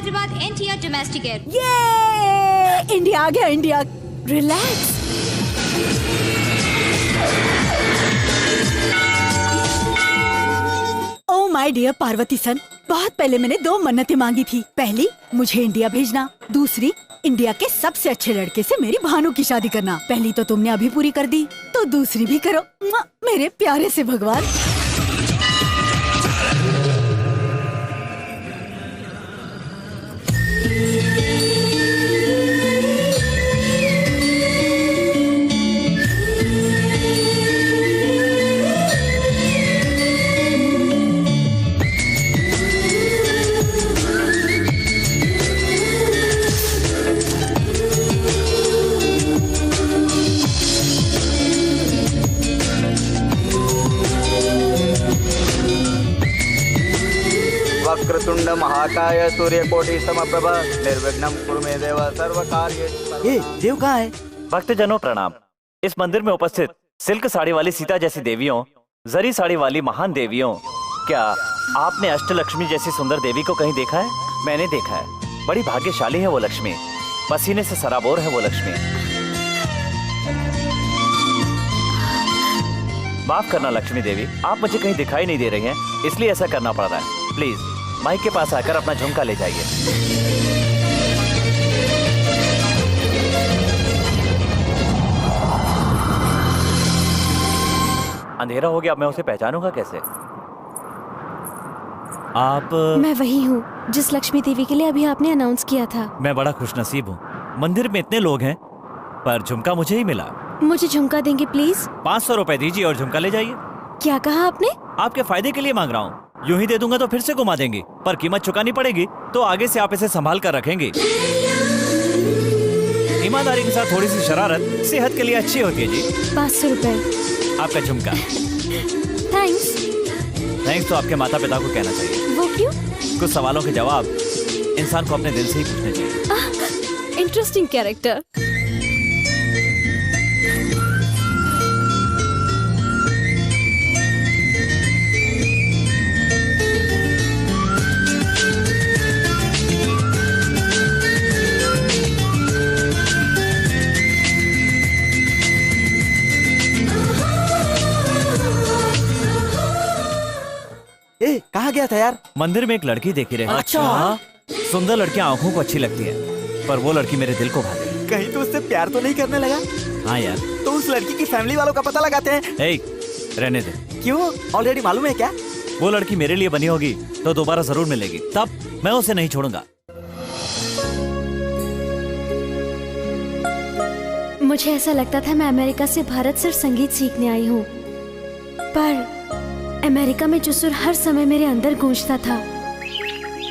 Hyderabad NTR domestic air. ये India आ गया, India. Relax. Oh my dear Parvati son, बहुत पहले मैंने 2 मन्नतें मांगी थी। पहली, मुझे इंडिया भेजना। दूसरी, इंडिया के सबसे अच्छे लड़के से मेरी भानु की शादी करना। पहली तो तुमने अभी पूरी कर दी, तो दूसरी भी करो मेरे प्यारे से भगवान। वक्रतुंड महाकाय सूर्यकोटि समप्रभ निर्विघ्नं कुरु मे देव सर्वकार्येषु। ये देव कहाँ है? भक्तजनों प्रणाम। इस मंदिर में उपस्थित सिल्क साड़ी वाली सीता जैसी देवियों, जरी साड़ी वाली महान देवियों, क्या आपने अष्टलक्ष्मी जैसी सुंदर देवी को कहीं देखा है? मैंने देखा है। बड़ी भाग्यशाली है वो लक्ष्मी, पसीने से सराबोर है वो लक्ष्मी। माफ करना लक्ष्मी देवी, आप मुझे कहीं दिखाई नहीं दे रही हैं, इसलिए ऐसा करना पड़ रहा है। प्लीज माइक के पास आकर अपना झुमका ले जाइए। अंधेरा हो गया, अब मैं उसे पहचानूंगा कैसे? आप? मैं वही हूँ जिस लक्ष्मी देवी के लिए अभी आपने अनाउंस किया था। मैं बड़ा खुशनसीब हूँ। मंदिर में इतने लोग हैं पर झुमका मुझे ही मिला। मुझे झुमका देंगे प्लीज? 500 रुपए दीजिए और झुमका ले जाइए। क्या कहा आपने? आपके फायदे के लिए मांग रहा हूँ। यूं ही दे दूंगा तो फिर से घुमा देंगी, पर कीमत चुकानी पड़ेगी, तो आगे से आप इसे संभाल कर रखेंगी। ईमानदारी के साथ थोड़ी सी शरारत सेहत के लिए अच्छी होती है जी। 500 रुपए आपका झुमका। थैंक्स। थैंक्स तो आपके माता पिता को कहना चाहिए। वो क्यों? कुछ सवालों के जवाब इंसान को अपने दिल से ही पूछने चाहिए। Interesting character. कहाँ गया था यार? मंदिर में एक लड़की देखी रहे। अच्छा। सुंदर लड़कियां आंखों को अच्छी लगती है, पर वो लड़की मेरे दिल को भाती। कहीं तो उससे प्यार तो नहीं करने लगा? हाँ यार। तो उस लड़की की फैमिली वालों का पता लगाते हैं। रहने दे। क्यों? ऑलरेडी मालूम है क्या? वो लड़की मेरे लिए बनी होगी तो दोबारा जरूर मिलेगी, तब मैं उसे नहीं छोड़ूंगा। मुझे ऐसा लगता था मैं अमेरिका से भारत सिर्फ संगीत सीखने आई हूँ, पर अमेरिका में जो सुर हर समय मेरे अंदर गूंजता था,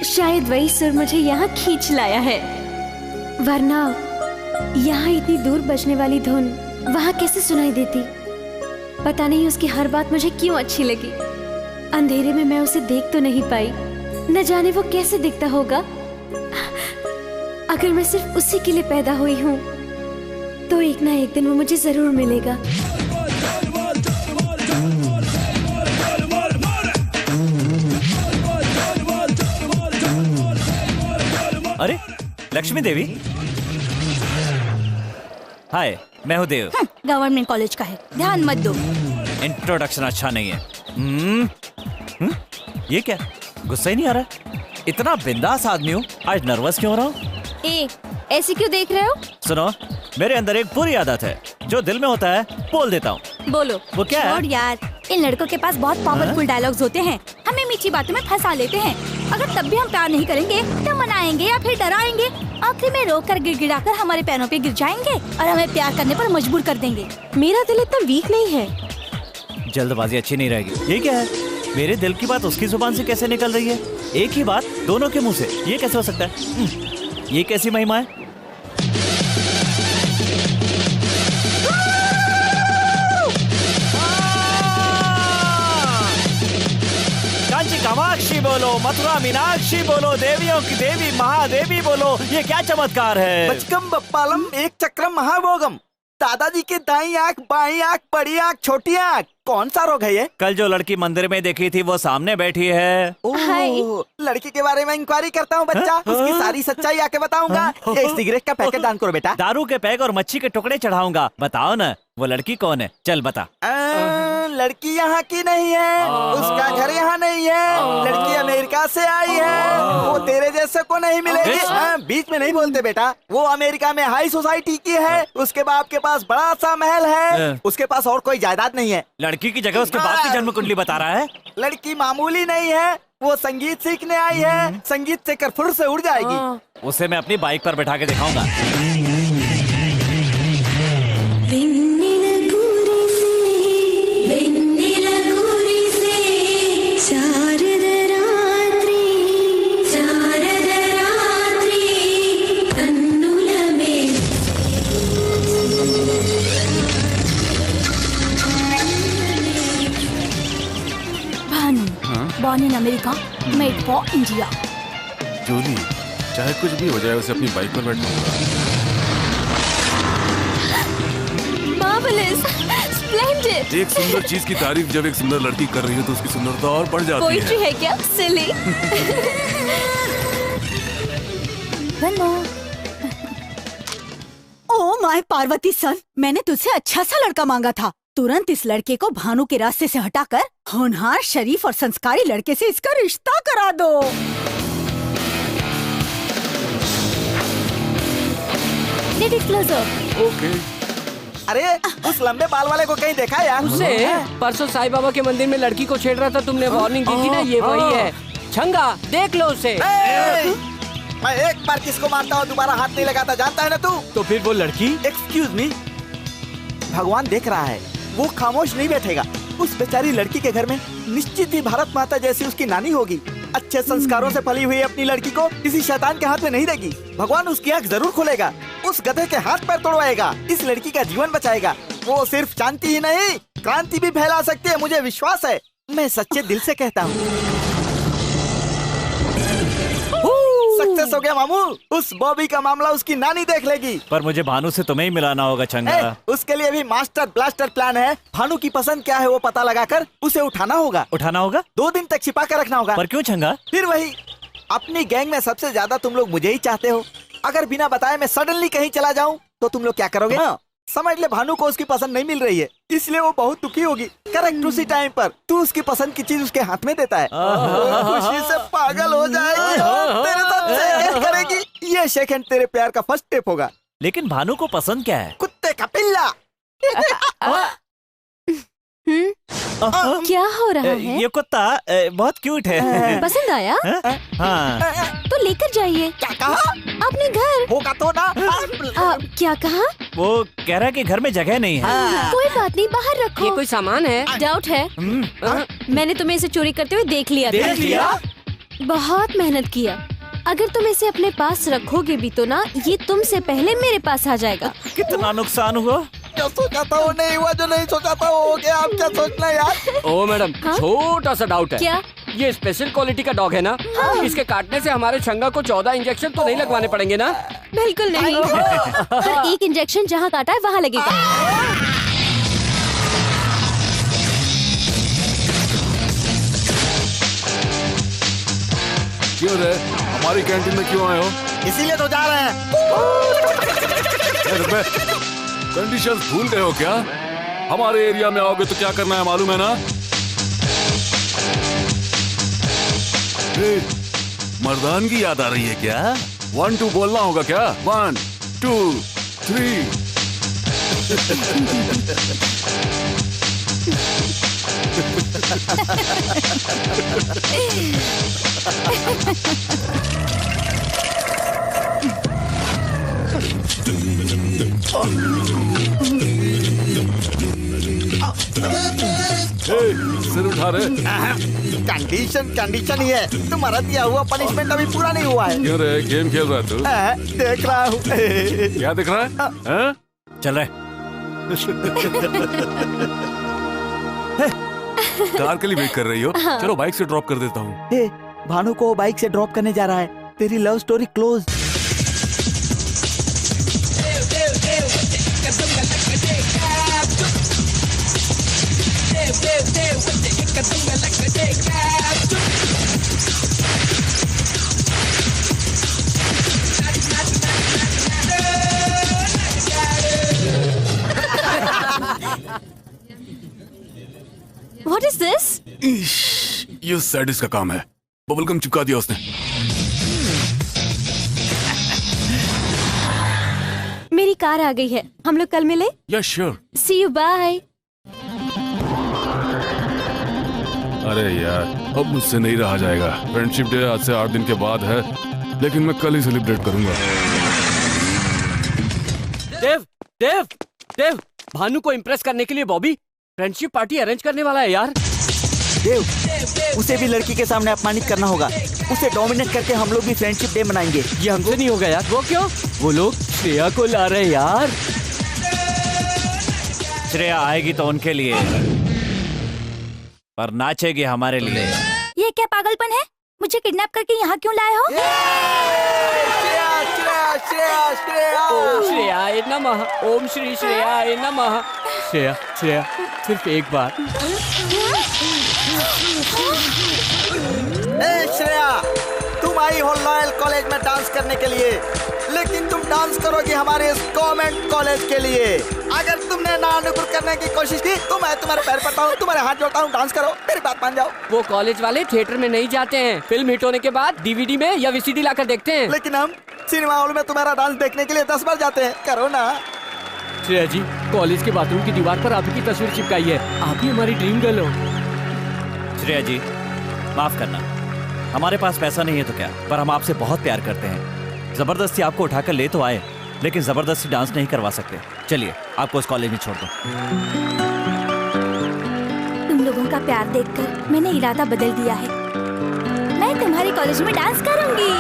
शायद वही सुर मुझे यहाँ खींच लाया है। वरना यहाँ इतनी दूर बजने वाली धुन वहाँ कैसे सुनाई देती? पता नहीं उसकी हर बात मुझे क्यों अच्छी लगी। अंधेरे में मैं उसे देख तो नहीं पाई, न जाने वो कैसे दिखता होगा। अगर मैं सिर्फ उसी के लिए पैदा हुई हूँ तो एक ना एक दिन वो मुझे जरूर मिलेगा। अरे लक्ष्मी देवी। हाय, मैं हूँ देव। गवर्नमेंट कॉलेज का है, ध्यान मत दो। इंट्रोडक्शन अच्छा नहीं है। ये क्या, गुस्सा ही नहीं आ रहा? इतना बिंदास आदमी हूँ, आज नर्वस क्यों हो रहा हूँ? ऐसे क्यों देख रहे हो? सुनो, मेरे अंदर एक बुरी आदत है, जो दिल में होता है बोल देता हूँ। बोलो। वो क्या है? छोड़ यार, इन लड़कों के पास बहुत पावरफुल डायलॉग्स होते हैं, हमें मीठी बातों में फंसा लेते हैं। अगर तब भी हम प्यार नहीं करेंगे तो मनाएंगे या फिर डराएंगे, आखिर में रोक कर गिड़गिड़ाकर हमारे पैरों पे गिर जाएंगे और हमें प्यार करने पर मजबूर कर देंगे। मेरा दिल इतना वीक नहीं है। जल्दबाजी अच्छी नहीं रहेगी। ये क्या है? मेरे दिल की बात उसकी जुबान से कैसे निकल रही है? एक ही बात दोनों के मुंह से, ये कैसे हो सकता है? ये कैसी महिमा है? कांची कामाक्षी बोलो, मथुरा मीनाक्षी बोलो, देवियों की देवी महादेवी बोलो, ये क्या चमत्कार है? बचकम बप्पालम एक चक्रम महाभोगम। दादाजी के दाई आँख, बाई आँख, बड़ी आँख, छोटी आँख, कौन सा रोग है ये? कल जो लड़की मंदिर में देखी थी वो सामने बैठी है। हाय। ओह, लड़की के बारे में इंक्वायरी करता हूँ बच्चा, उसकी सारी सच्चाई आके बताऊंगा। ये सिगरेट का पैकेट दान करो बेटा। दारू के पैक और मच्छी के टुकड़े चढ़ाऊंगा। बताओ ना वो लड़की कौन है, चल बता। लड़की यहाँ की नहीं है, उसका घर यहाँ नहीं है, लड़की अमेरिका से आई है, वो तेरे जैसे को नहीं मिलेगी। बीच में नहीं बोलते बेटा, वो अमेरिका में हाई सोसाइटी की है, उसके बाप के पास बड़ा सा महल है, उसके पास और कोई जायदाद नहीं है। लड़की की जगह उसके बाप की जन्म कुंडली बता रहा है। लड़की मामूली नहीं है, वो संगीत सीखने आई है, संगीत सीखकर फुर से उड़ जाएगी। उसे मैं अपनी बाइक पर बैठा के दिखाऊंगा। Born in America, made for India. Jully, चाहे कुछ भी हो जाए उसे अपनी बाइक पर बैठाऊंगा। Marvelous, splendid. एक सुंदर चीज की तारीफ जब एक सुंदर लड़की कर रही है तो उसकी सुंदरता और बढ़ जाती पोइट्री है क्या? Silly. ओह माय पार्वती सन, मैंने तुझसे अच्छा सा लड़का मांगा था। तुरंत इस लड़के को भानु के रास्ते से हटाकर होनहार, शरीफ और संस्कारी लड़के से इसका रिश्ता करा दो। Get it closer. ओके। अरे उस लंबे बाल वाले को कहीं देखा यार? उसे परसों साईं बाबा के मंदिर में लड़की को छेड़ रहा था, तुमने वार्निंग दी थी ना, ये वही है। छंगा, देख लो उसे। मैं एक बार किसको मारता हूँ दोबारा हाथ नहीं लगाता, जानता है ना तू? तो फिर वो लड़की? एक्सक्यूज मी, भगवान देख रहा है, वो खामोश नहीं बैठेगा। उस बेचारी लड़की के घर में निश्चित ही भारत माता जैसी उसकी नानी होगी। अच्छे संस्कारों से पली हुई अपनी लड़की को किसी शैतान के हाथ में नहीं देगी। भगवान उसकी आंख जरूर खोलेगा, उस गधे के हाथ पैर तोड़वाएगा, इस लड़की का जीवन बचाएगा। वो सिर्फ शांति ही नहीं, क्रांति भी फैला सकती है, मुझे विश्वास है। मैं सच्चे दिल से कहता हूँ। सक्सेस हो गया मामू, उस बॉबी का मामला उसकी नानी देख लेगी। पर मुझे भानु से तुम्हें ही मिलाना होगा चंगा। उसके लिए भी मास्टर ब्लास्टर प्लान है। भानु की पसंद क्या है वो पता लगाकर उसे उठाना होगा। उठाना होगा? 2 दिन तक छिपा कर रखना होगा। पर क्यों चंगा? फिर वही, अपनी गैंग में सबसे ज्यादा तुम लोग मुझे ही चाहते हो। अगर बिना बताए मैं सडनली कहीं चला जाऊं तो तुम लोग क्या करोगे? समझ ले भानु को उसकी पसंद नहीं मिल रही है, इसलिए वो बहुत दुखी होगी। करेक्ट उसी टाइम पर तू उसकी पसंद की चीज उसके हाथ में देता है, खुशी से पागल हो जाएगी और तेरे साथ शेक करेगी। ये शेक हैंड तेरे प्यार का फर्स्ट स्टेप होगा। लेकिन भानु को पसंद क्या है? कुत्ते का पिल्ला। क्या हो रहा है? ये कुत्ता बहुत क्यूट है। पसंद आया? हाँ। तो लेकर जाइए। क्या कहा? अपने घर। होगा तो ना। क्या कहा? वो कह रहा है कि घर में जगह नहीं है। कोई बात नहीं, बाहर रखो। ये कोई सामान है? डाउट है? मैंने तुम्हें इसे चोरी करते हुए देख लिया था। देख लिया? बहुत मेहनत किया। अगर तुम इसे अपने पास रखोगे भी तो ना, ये तुमसे पहले मेरे पास आ जाएगा। कितना नुकसान हुआ? जो सोचा था वो नहीं हुआ, जो नहीं सोचा था वो हो गया। आप क्या सोचना यार? ओ मैडम, छोटा सा डाउट है। क्या? ये स्पेशल क्वालिटी का डॉग है ना? इसके काटने से हमारे छंगा को 14 इंजेक्शन तो नहीं लगवाने पड़ेंगे ना? बिल्कुल नहीं। पर एक इंजेक्शन जहाँ काटा है वहाँ लगेगा। क्यों रे, हमारी कैंटीन में क्यों आए हो? इसीलिए तो जा रहे हैं। कंडीशन भूल गए हो क्या? हमारे एरिया में आओगे तो क्या करना है मालूम है ना? मर्दानगी याद आ रही है क्या? 1 2 बोलना होगा क्या? 1 2 3। सिर उठा रहे। कंडीशन ही है, तुम्हारा दिया हुआ पनिशमेंट अभी पूरा नहीं हुआ है। क्यों रे, गेम खेल रहा है तू? देख रहा हूँ। क्या दिख रहा है? हैं? चल रहे। कार के लिए वेट कर रही हो? चलो बाइक से ड्रॉप कर देता हूँ। भानु को बाइक से ड्रॉप करने जा रहा है। तेरी लव स्टोरी क्लोज। ये सैडिस्ट का काम है। बबलगम चिपका दिया उसने। मेरी कार आ गई है, हम लोग कल मिले। या श्योर। C you, bye. अरे यार, अब मुझसे नहीं रहा जाएगा। फ्रेंडशिप डे आज से 8 दिन के बाद है, लेकिन मैं कल ही सेलिब्रेट करूंगा। देव, भानु को इम्प्रेस करने के लिए बॉबी फ्रेंडशिप पार्टी अरेंज करने वाला है यार। देव, उसे भी लड़की के सामने अपमानित करना होगा। उसे डोमिनेट करके हम लोग भी फ्रेंडशिप डे मनाएंगे। ये हमसे नहीं होगा यार। वो क्यों? वो लोग श्रेया को ला रहे हैं यार। श्रेया आएगी तो उनके लिए, पर नाचेगी हमारे लिए। ये क्या पागलपन है? मुझे किडनैप करके यहाँ क्यों लाए हो? ओम श्रेयाय नमः, ओम श्री श्रेयाय नमः। श्रेया, सिर्फ एक बार। श्रेया, तुम आई हो लॉयल कॉलेज में डांस करने के लिए, लेकिन तुम डांस करोगी हमारे इस गवर्नमेंट कॉलेज के लिए। अगर तुमने नानुकुर करने की कोशिश की तो मैं तुम्हारे पैर पड़ता हूँ, तुम्हारे हाथ जोड़ता हूँ, डांस करो, मेरी बात मान जाओ। वो कॉलेज वाले थिएटर में नहीं जाते हैं, फिल्म हिट होने के बाद डीवीडी में या वीसीडी लाकर देखते हैं। लेकिन हम सिनेमा हॉल में तुम्हारा डांस देखने के लिए 10 बार जाते हैं, करो ना। श्रेया जी, कॉलेज के बाथरूम की दीवार पर आपकी तस्वीर चिपकाई है। आप ही हमारी ड्रीम गर्ल हो। श्रेया जी, माफ करना, हमारे पास पैसा नहीं है तो क्या, पर हम आपसे बहुत प्यार करते हैं। जबरदस्ती आपको उठाकर ले तो आए, लेकिन जबरदस्ती डांस नहीं करवा सकते। चलिए, आपको इस कॉलेज में छोड़ दो। तुम लोगों का प्यार देखकर मैंने इरादा बदल दिया है। मैं तुम्हारे कॉलेज में डांस करूंगी।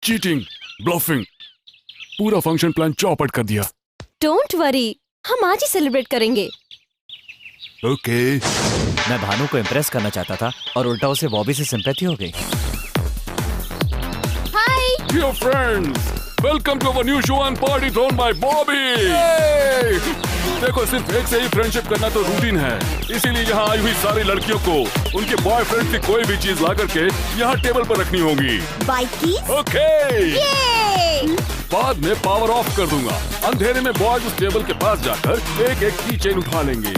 चीटिंग, ब्लफिंग, पूरा फंक्शन प्लान चौपट कर दिया। डोंट वरी, हम आज ही सेलिब्रेट करेंगे। ओके। मैं भानु को इम्प्रेस करना चाहता था और उल्टा उसे बॉबी से सिंपैथी हो गई। Hi dear friends, welcome to our new show and party thrown by Bobby. देखो, सिर्फ एक से ही फ्रेंडशिप करना तो रूटीन है, इसीलिए यहाँ आई हुई सारी लड़कियों को उनके बॉयफ्रेंड की कोई भी चीज ला करके यहाँ टेबल पर रखनी होगी। ओके। बाद में पावर ऑफ कर दूंगा। अंधेरे में बॉयज उस टेबल के पास जाकर एक एक की चेन उठा लेंगे।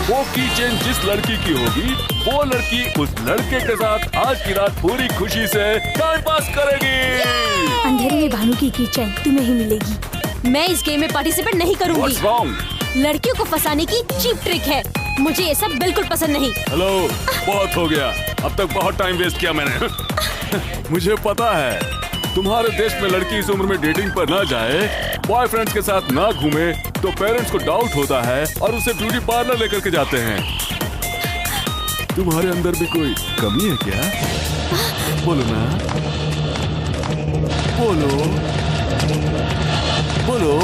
वो की चेन जिस लड़की की होगी, वो लड़की उस लड़के के साथ आज की रात पूरी खुशी से टाइम पास करेगी। अंधेरे में भानु की चैन तुम्हें ही मिलेगी। मैं इस गेम में पार्टिसिपेट नहीं करूंगी। What's wrong? लड़कियों को फंसाने की चीप ट्रिक है, मुझे ये सब बिल्कुल पसंद नहीं। हेलो, बहुत हो गया, अब तक बहुत टाइम वेस्ट किया मैंने। मुझे पता है तुम्हारे देश में लड़की इस उम्र में डेटिंग पर ना जाए, बॉयफ्रेंड्स के साथ ना घूमे तो पेरेंट्स को डाउट होता है और उसे ब्यूटी पार्लर लेकर के जाते हैं। तुम्हारे अंदर भी कोई कमी है क्या? बोलो ना, बोलो बोलो।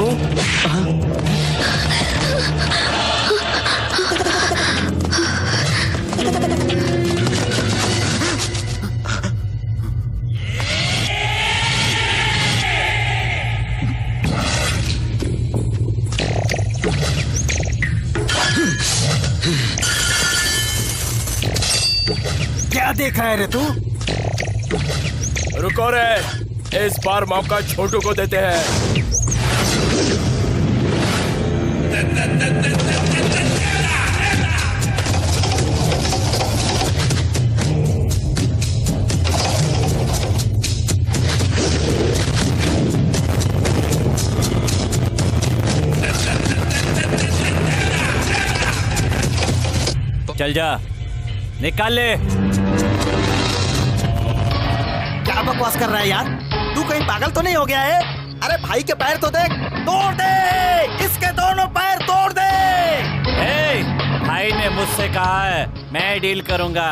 क्या देख रहा है रे तू? रुको रे, इस बार मौका छोटू को देते हैं। चल जा, निकाल ले। क्या बकवास कर रहा है यार? तू कहीं पागल तो नहीं हो गया है? अरे भाई के पैर तो देख, तोड़ दे, इसके दोनों पैर तोड़ दे। भाई ने मुझसे कहा है मैं डील करूंगा।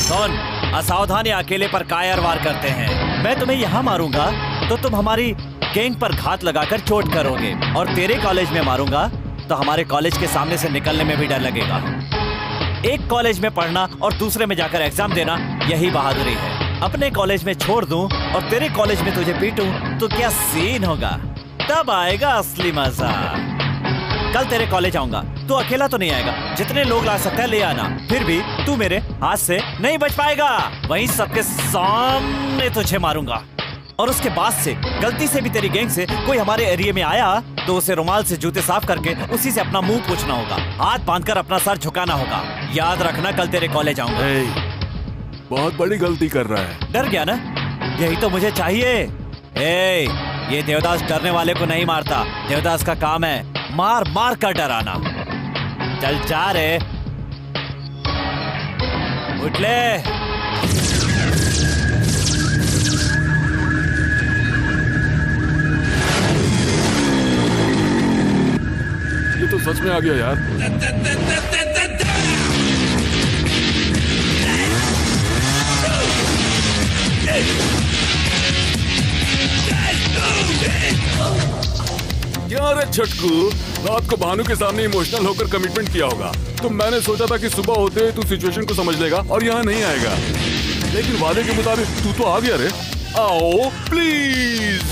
कौन असावधानी अकेले पर कायर वार करते हैं। मैं तुम्हें यहाँ मारूंगा तो तुम हमारी गैंग पर घात लगाकर चोट करोगे, और तेरे कॉलेज में मारूंगा तो हमारे कॉलेज के सामने से निकलने में भी डर लगेगा। एक कॉलेज में पढ़ना और दूसरे में जाकर एग्जाम देना, यही बहादुरी है। अपने कॉलेज में छोड़ दूं और तेरे कॉलेज में तुझे पीटूं तो क्या सीन होगा? तब आएगा असली मजा। कल तेरे कॉलेज आऊंगा, तू अकेला तो नहीं आएगा, जितने लोग ला सकता है ले आना। फिर भी तू मेरे हाथ से नहीं बच पाएगा, वहीं सबके सामने तुझे मारूंगा। और उसके बाद से गलती से भी तेरी गैंग से कोई हमारे एरिया में आया तो उसे रुमाल से जूते साफ करके उसी से अपना मुंह पोंछना होगा, हाथ बांधकर अपना सर झुकाना होगा। याद रखना, कल तेरे कॉलेज आऊंगा। बहुत बड़ी गलती कर रहा है। डर गया ना? यही तो मुझे चाहिए। ये देवदास डरने वाले को नहीं मारता, देवदास का काम है मार मार कर डराना। चल जा रे, उठ ले। ये तो सच में आ गया यार। क्या रे छटकू, रात को भानु के सामने इमोशनल होकर कमिटमेंट किया होगा, तो मैंने सोचा था कि सुबह होते हुए तू सिचुएशन को समझ लेगा और यहाँ नहीं आएगा, लेकिन वादे के मुताबिक तू तो आ गया रे। आओ प्लीज,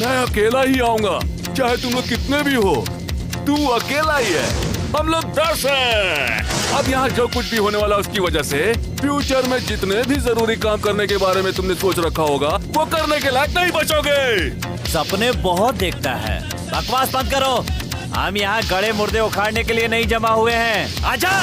मैं अकेला ही आऊंगा, चाहे तुम लोग कितने भी हो। तू अकेला ही है, हम लोग 10 हैं। अब यहाँ जो कुछ भी होने वाला उसकी वजह से फ्यूचर में जितने भी जरूरी काम करने के बारे में तुमने सोच रखा होगा वो करने के लायक नहीं बचोगे। सपने बहुत देखता है, बकवास बंद करो। हम यहाँ गड़े मुर्दे उखाड़ने के लिए नहीं जमा हुए हैं, आजा।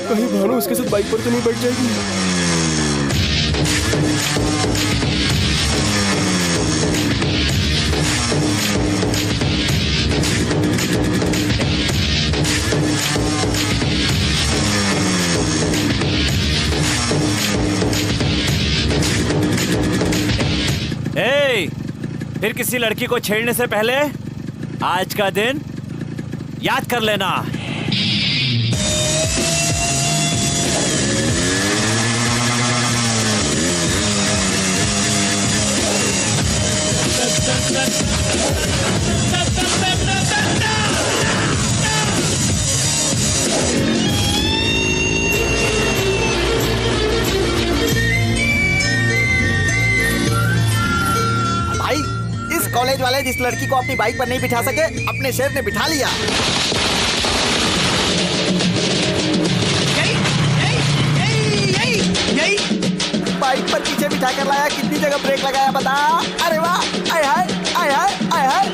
कहीं भानु उसके साथ बाइक पर तो नहीं बैठ जाएगी? फिर किसी लड़की को छेड़ने से पहले आज का दिन याद कर लेना। कॉलेज वाले जिस लड़की को अपनी बाइक पर नहीं बिठा सके, अपने शेर ने बिठा लिया। यही बाइक पर पीछे बिठा कर लाया, कितनी जगह ब्रेक लगाया बता। अरे वाह, आय हाय आय हाय आय हाय,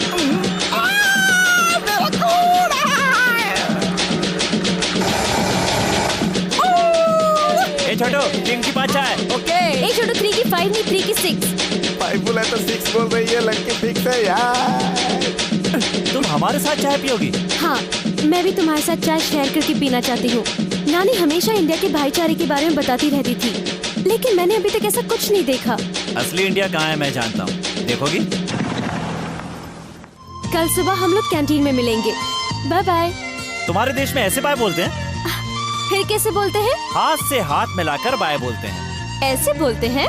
मेरा खून। ए छोटू, 3 की 5 चाय। ओके। ए छोटू, 3 की 5 नहीं, 3 की 6। 5 बोला तो 6 बोल रही है, लड़की फिक्स है यार। तुम हमारे साथ चाय पियोगी? हाँ, मैं भी तुम्हारे साथ चाय शेयर करके पीना चाहती हूँ। नानी हमेशा इंडिया के भाईचारे के बारे में बताती रहती थी, लेकिन मैंने अभी तक ऐसा कुछ नहीं देखा। असली इंडिया कहाँ है मैं जानता हूँ, देखोगी? कल सुबह हम लोग कैंटीन में मिलेंगे। Bye bye. तुम्हारे देश में ऐसे बाय बोलते हैं? फिर कैसे बोलते हैं? हाथ से हाथ मिलाकर बाय बोलते हैं। ऐसे बोलते हैं?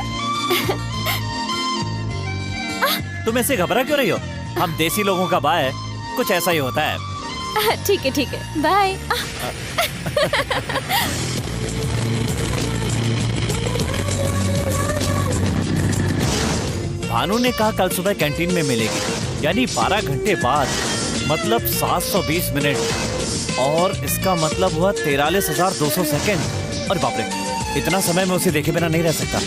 तुम ऐसे घबरा क्यों रही हो? हम देसी लोगों का बाय कुछ ऐसा ही होता है। ठीक है ठीक है, बाय। भानु ने कहा कल सुबह कैंटीन में मिलेगी, यानी 12 घंटे बाद, मतलब 720 मिनट, और इसका मतलब हुआ 43,200 सेकेंड। और बाप रे, इतना समय मैं उसे देखे बिना नहीं रह सकता।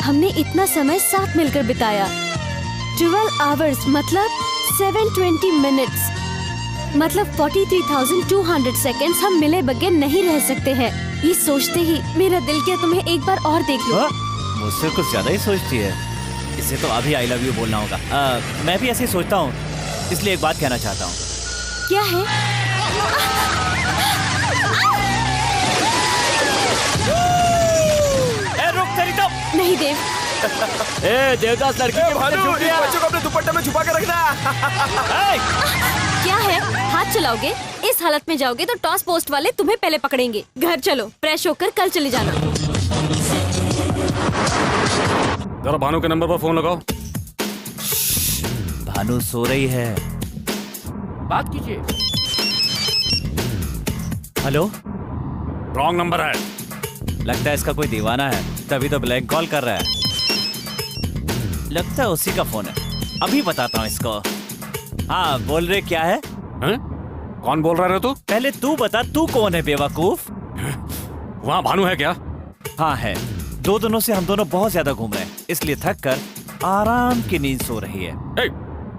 हमने इतना समय साथ मिलकर बिताया। 12 आवर्स मतलब 720 मिनट्स, मतलब 43,200 सेकेंड्स हम मिले बगैर नहीं रह सकते हैं। ये सोचते ही मेरा दिल किया तुम्हें एक बार और देख लो। मुझसे कुछ ज्यादा ही सोचती है। इसे तो अभी आई लव यू बोलना होगा। मैं भी ऐसे ही सोचता हूँ, इसलिए एक बात कहना चाहता हूँ। क्या है? रुक तेरी तो। नहीं देव। ए देवदास, लड़की के बच्चों को अपने दुपट्टे में छुपा कर रखना। क्या है? हाथ चलाओगे? इस हालत में जाओगे तो टॉस पोस्ट वाले तुम्हें पहले पकड़ेंगे। घर चलो, फ्रेश होकर कल चले जाना। जरा भानु के नंबर पर फोन लगाओ। भानु सो रही है। बात कीजिए। हेलो, रॉन्ग नंबर है। लगता है इसका कोई दीवाना है, तभी तो ब्लैंक कॉल कर रहा है। लगता है उसी का फोन है, अभी बताता हूँ इसको। हाँ, बोल रहे क्या है? हैं? कौन बोल रहा है तू? पहले तू बता, तू कौन है बेवकूफ? वहाँ भानु है क्या? हाँ है। 2 दिनों से हम दोनों बहुत ज्यादा घूम रहे हैं, इसलिए थक कर आराम की नींद सो रही है। ए,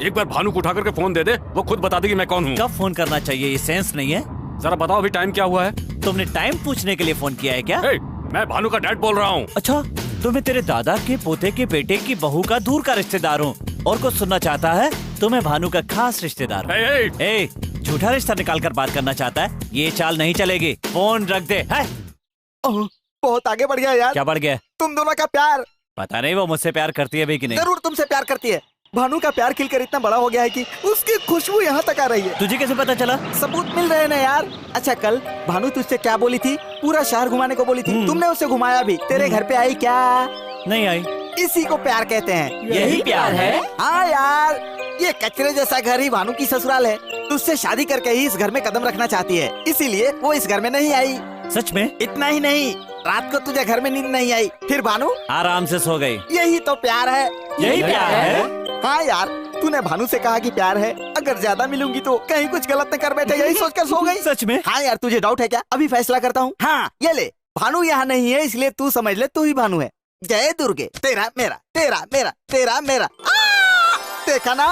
एक बार भानु को उठा करके फोन दे दे, वो खुद बता देगी मैं कौन हूँ। कब फोन करना चाहिए, ये सेंस नहीं है? जरा बताओ अभी टाइम क्या हुआ है? तुमने टाइम पूछने के लिए फोन किया है क्या? ए, मैं भानु का डैड बोल रहा हूँ। अच्छा, तो मैं तेरे दादा के पोते के बेटे की बहू का दूर का रिश्तेदार हूँ, और कुछ सुनना चाहता है तो मैं भानु का खास रिश्तेदार हूँ। ए, झूठा रिश्ता निकाल कर बात करना चाहता है? ये चाल नहीं चलेगी, फोन रख दे। है? बहुत आगे बढ़ गया यार। क्या बढ़ गया? तुम दोनों का प्यार। पता नहीं वो मुझसे प्यार करती है भी कि नहीं। जरूर तुमसे प्यार करती है। भानु का प्यार खिलकर इतना बड़ा हो गया है कि उसकी खुशबू यहाँ तक आ रही है। तुझे कैसे पता चला? सबूत मिल रहे हैं ना यार। अच्छा, कल भानु तुझसे क्या बोली थी? पूरा शहर घुमाने को बोली थी, तुमने उसे घुमाया भी। तेरे घर पे आई क्या? नहीं आई। इसी को प्यार कहते हैं। यही प्यार है? हाँ यार, ये कचरे जैसा घर ही भानु की ससुराल है। तुझसे शादी करके ही इस घर में कदम रखना चाहती है, इसीलिए वो इस घर में नहीं आई। सच में? इतना ही नहीं, रात को तुझे घर में नींद नहीं आई, फिर भानु आराम से सो गई। यही तो प्यार है। यही प्यार है? हाँ यार, तूने भानु से कहा कि प्यार है, अगर ज्यादा मिलूंगी तो कहीं कुछ गलत न कर बैठे, यही सोचकर सो गई। सच में? हाँ यार, तुझे डाउट है क्या? अभी फैसला करता हूँ। हाँ, ये ले, भानु यहाँ नहीं है, इसलिए तू समझ ले तू ही भानु है। जय दुर्गे, तेरा मेरा, तेरा मेरा, तेरा मेरा। देखा ना,